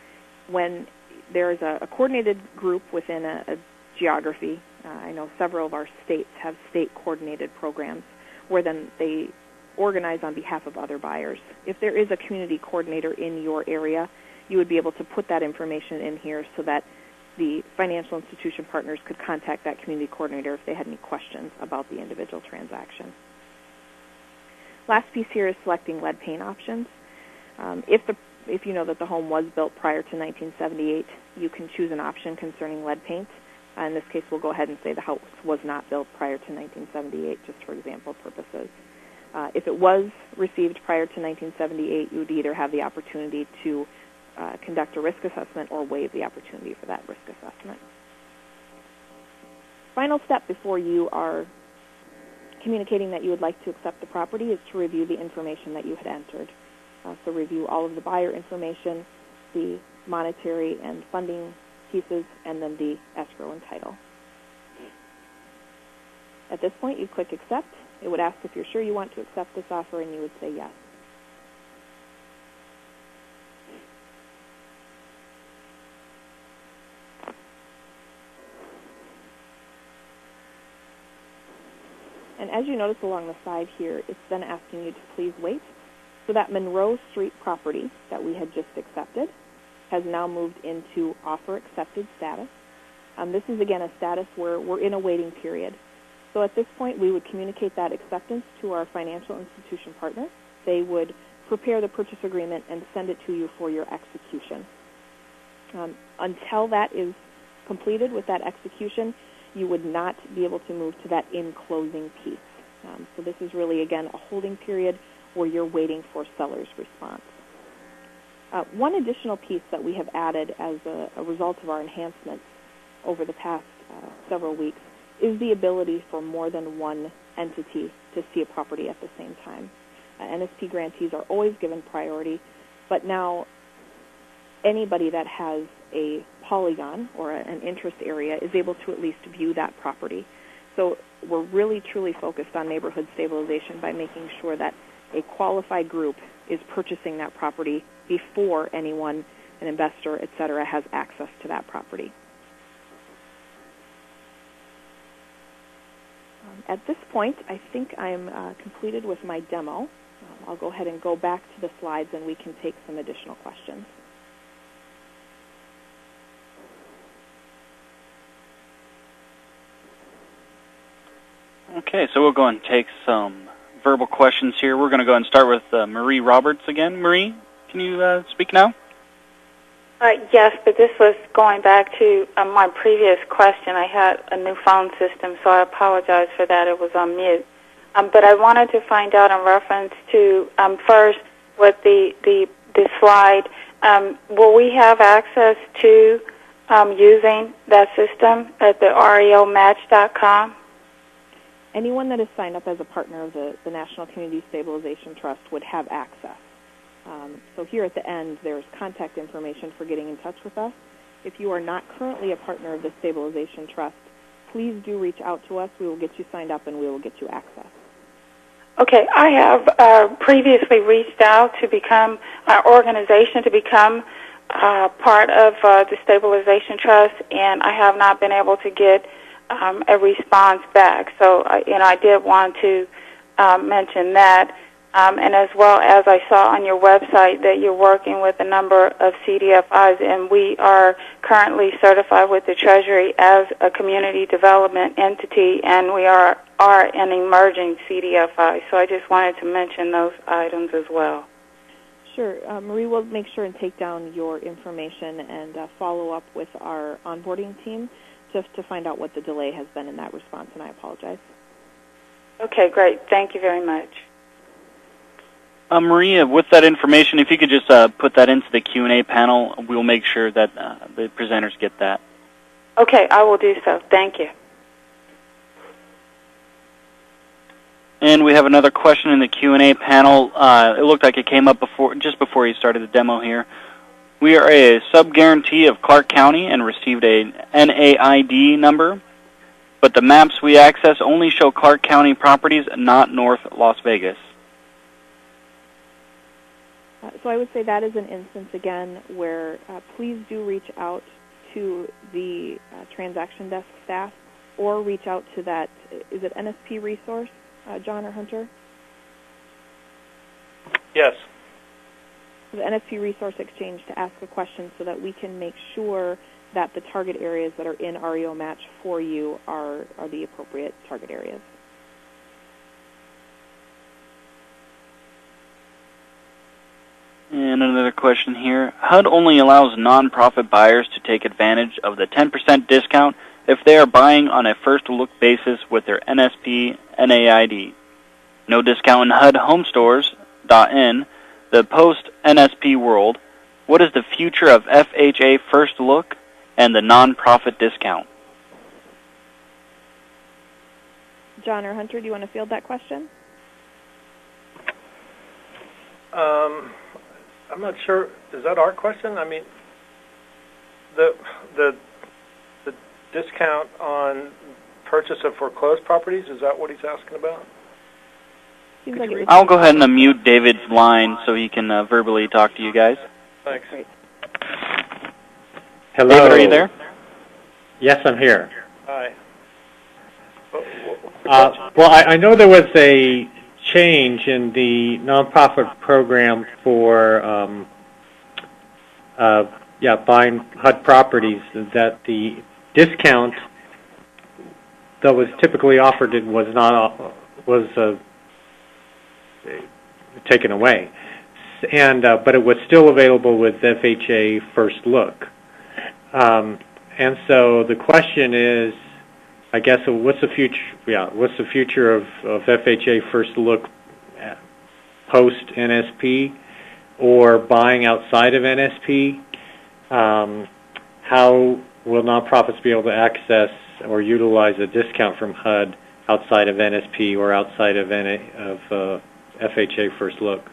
When there is a coordinated group within a geography, I know several of our states have state coordinated programs where then they organize on behalf of other buyers. If there is a community coordinator in your area, you would be able to put that information in here so that the financial institution partners could contact that community coordinator if they had any questions about the individual transaction. Last piece here is selecting lead paint options. If you know that the home was built prior to 1978, you can choose an option concerning lead paint. In this case, we'll go ahead and say the house was not built prior to 1978, just for example purposes. If it was received prior to 1978, you would either have the opportunity to conduct a risk assessment or waive the opportunity for that risk assessment. Final step before you are communicating that you would like to accept the property is to review the information that you had entered. So review all of the buyer information, the monetary and funding pieces, and then the escrow and title. At this point, you click accept. It would ask if you're sure you want to accept this offer, and you would say yes. And as you notice along the side here, it's then asking you to please wait. So that Monroe Street property that we had just accepted has now moved into offer accepted status. This is, again, a status where we're in a waiting period. So at this point, we would communicate that acceptance to our financial institution partner. They would prepare the purchase agreement and send it to you for your execution. Until that is completed with that execution, you would not be able to move to that in-closing piece. So this is really, again, a holding period where you're waiting for seller's response. One additional piece that we have added as a result of our enhancements over the past several weeks is the ability for more than one entity to see a property at the same time. NSP grantees are always given priority, but now anybody that has a polygon or an interest area is able to at least view that property. So we're really truly focused on neighborhood stabilization by making sure that a qualified group is purchasing that property before anyone, an investor, et cetera, has access to that property. At this point, I think I'm completed with my demo. I'll go ahead and go back to the slides and we can take some additional questions. Okay, so we'll go and take some verbal questions here. We're going to go and start with Marie Roberts again. Marie, can you speak now? Yes, but this was going back to my previous question. I had a new phone system, so I apologize for that. It was on mute. But I wanted to find out in reference to first what the the slide, will we have access to using that system at the reomatch.com? Anyone that is signed up as a partner of the National Community Stabilization Trust would have access. So here at the end, there's contact information for getting in touch with us. If you are not currently a partner of the Stabilization Trust, please do reach out to us. We will get you signed up and we will get you access. Okay, I have previously reached out to become our organization to become part of the Stabilization Trust, and I have not been able to get a response back. So, I did want to mention that. And as well as I saw on your website that you're working with a number of CDFIs, and we are currently certified with the Treasury as a community development entity, and we are an emerging CDFI. So I just wanted to mention those items as well. Sure. Marie will make sure and take down your information and follow up with our onboarding team just to find out what the delay has been in that response, and I apologize. Okay, great. Thank you very much. Maria, with that information, if you could just put that into the Q&A panel, we'll make sure that the presenters get that. Okay, I will do so. Thank you. And we have another question in the Q&A panel. It looked like it came up just before you started the demo here. We are a sub-guarantee of Clark County and received a NAID number, but the maps we access only show Clark County properties, not North Las Vegas. So I would say that is an instance, again, where please do reach out to the transaction desk staff or reach out to that, is it NSP resource, John or Hunter? Yes. The NSP Resource Exchange to ask a question so that we can make sure that the target areas that are in REO Match for you are the appropriate target areas. And another question here. HUD only allows nonprofit buyers to take advantage of the 10% discount if they are buying on a first-look basis with their NSP NAID. No discount in HUD homestores.in, the post-NSP world. What is the future of FHA First Look and the nonprofit discount? John or Hunter, do you want to field that question? I'm not sure. Is that our question? I mean, the discount on purchase of foreclosed properties, is that what he's asking about? I'll go ahead and unmute David's line so he can verbally talk to you guys. Thanks. Hello. David, are you there? Yes, I'm here. Hi. Well, I know there was a change in the nonprofit program for buying HUD properties, that the discount that was typically offered was taken away, and but it was still available with FHA First Look, and so the question is, I guess, what's the future? Yeah, what's the future of FHA First Look post NSP or buying outside of NSP? How will nonprofits be able to access or utilize a discount from HUD outside of NSP or outside of FHA First Look?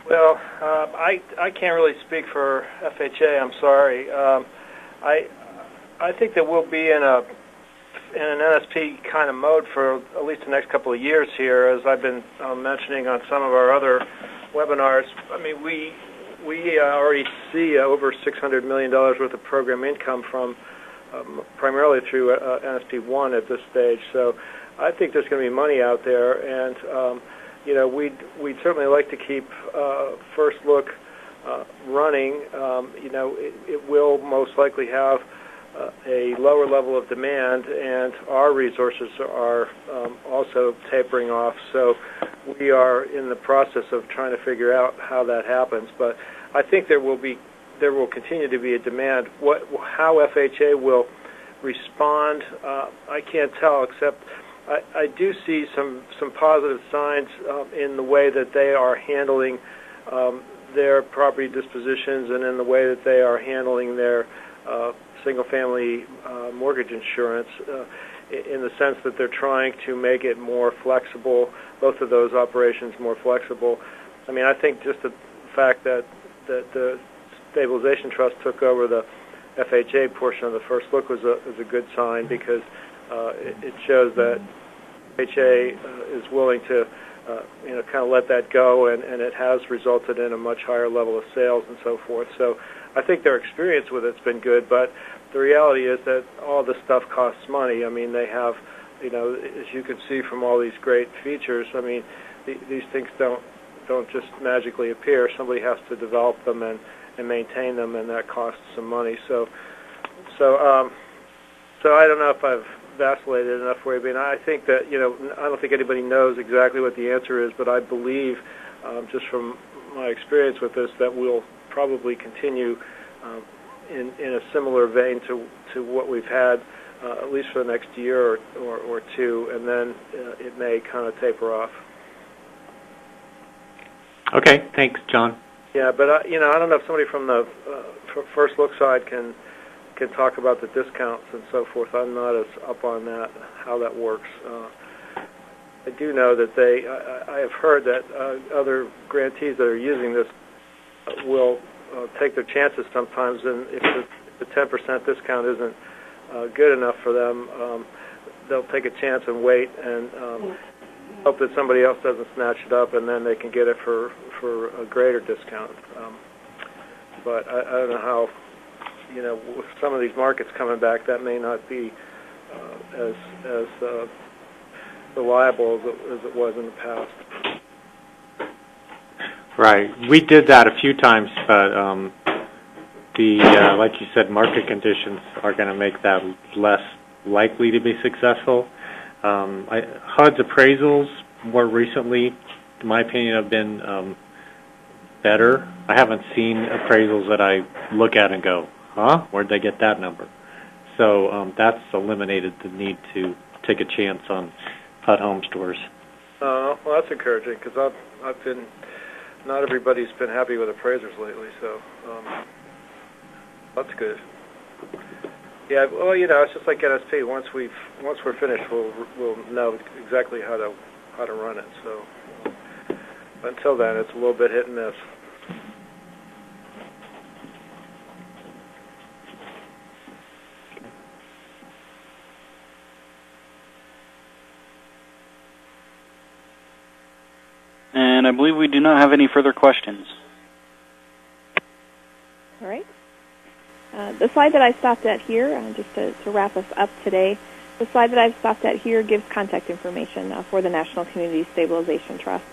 Well, I can't really speak for FHA. I'm sorry. I think that we'll be in an NSP kind of mode for at least the next couple of years here, as I've been mentioning on some of our other webinars. I mean, we already see over $600 million worth of program income from primarily through NSP 1 at this stage. So I think there's going to be money out there, and we'd certainly like to keep First Look running. It will most likely have a lower level of demand, and our resources are also tapering off. So we are in the process of trying to figure out how that happens. But I think there will continue to be a demand. How FHA will respond, I can't tell, except I do see some positive signs in the way that they are handling their property dispositions and in the way that they are handling their single-family mortgage insurance, in the sense that they're trying to make it more flexible, both of those operations more flexible. I mean, I think just the fact that the Stabilization Trust took over the FHA portion of the First Look is a good sign, because it shows that FHA is willing to kind of let that go, and it has resulted in a much higher level of sales and so forth. So I think their experience with it's been good, but the reality is that all this stuff costs money. I mean, they have, as you can see from all these great features, I mean, these things don't just magically appear. Somebody has to develop them and maintain them, and that costs some money. So I don't know if I've vacillated enough for you. I mean, I think that, I don't think anybody knows exactly what the answer is, but I believe, just from my experience with this, that we'll probably continue in a similar vein to what we've had, at least for the next year or two, and then it may kind of taper off. Okay, thanks, John. Yeah, but I don't know if somebody from the First Look side can talk about the discounts and so forth. I'm not as up on that, how that works. I do know that I have heard that other grantees that are using this will take their chances sometimes, and if the 10% discount isn't good enough for them, they'll take a chance and wait and hope that somebody else doesn't snatch it up, and then they can get it for a greater discount. But I don't know how, with some of these markets coming back, that may not be as reliable as it was in the past. Right. We did that a few times, but like you said, market conditions are going to make that less likely to be successful. HUD's appraisals more recently, in my opinion, have been better. I haven't seen appraisals that I look at and go, huh? Where'd they get that number? So that's eliminated the need to take a chance on HUD home stores. Well, that's encouraging, because I've been, not everybody's been happy with appraisers lately, so that's good. Yeah, well, it's just like NSP. Once we're finished, we'll know exactly how to run it. So until then, it's a little bit hit and miss. And I believe we do not have any further questions. All right. The slide that I stopped at here, just to wrap us up today, the slide that I've stopped at here gives contact information for the National Community Stabilization Trust.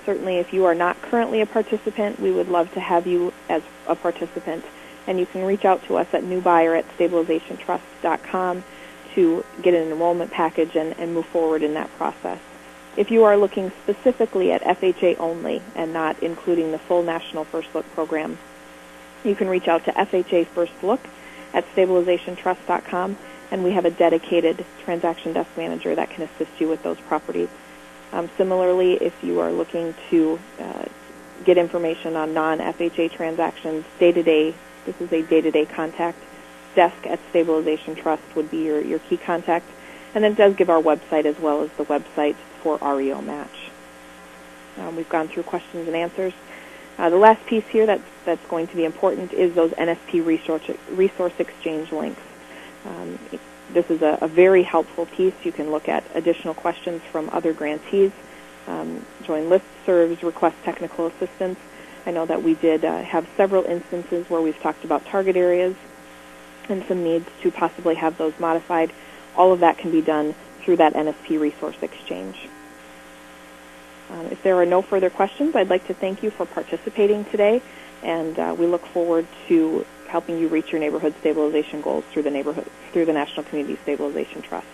Certainly, if you are not currently a participant, we would love to have you as a participant, and you can reach out to us at newbuyer@stabilizationtrust.com to get an enrollment package and move forward in that process. If you are looking specifically at FHA only and not including the full National First Look program, you can reach out to FHA First Look at stabilizationtrust.com, and we have a dedicated transaction desk manager that can assist you with those properties. Similarly, if you are looking to get information on non-FHA transactions day-to-day, this is a day-to-day contact. Desk at Stabilization Trust would be your key contact. And then it does give our website as well as the website for REO Match. We've gone through questions and answers. The last piece here that's going to be important is those NSP resource exchange links. This is a very helpful piece. You can look at additional questions from other grantees, join listservs, request technical assistance. I know that we did have several instances where we've talked about target areas and some needs to possibly have those modified. All of that can be done through that NSP resource exchange. If there are no further questions, I'd like to thank you for participating today, and we look forward to helping you reach your neighborhood stabilization goals through the National Community Stabilization Trust.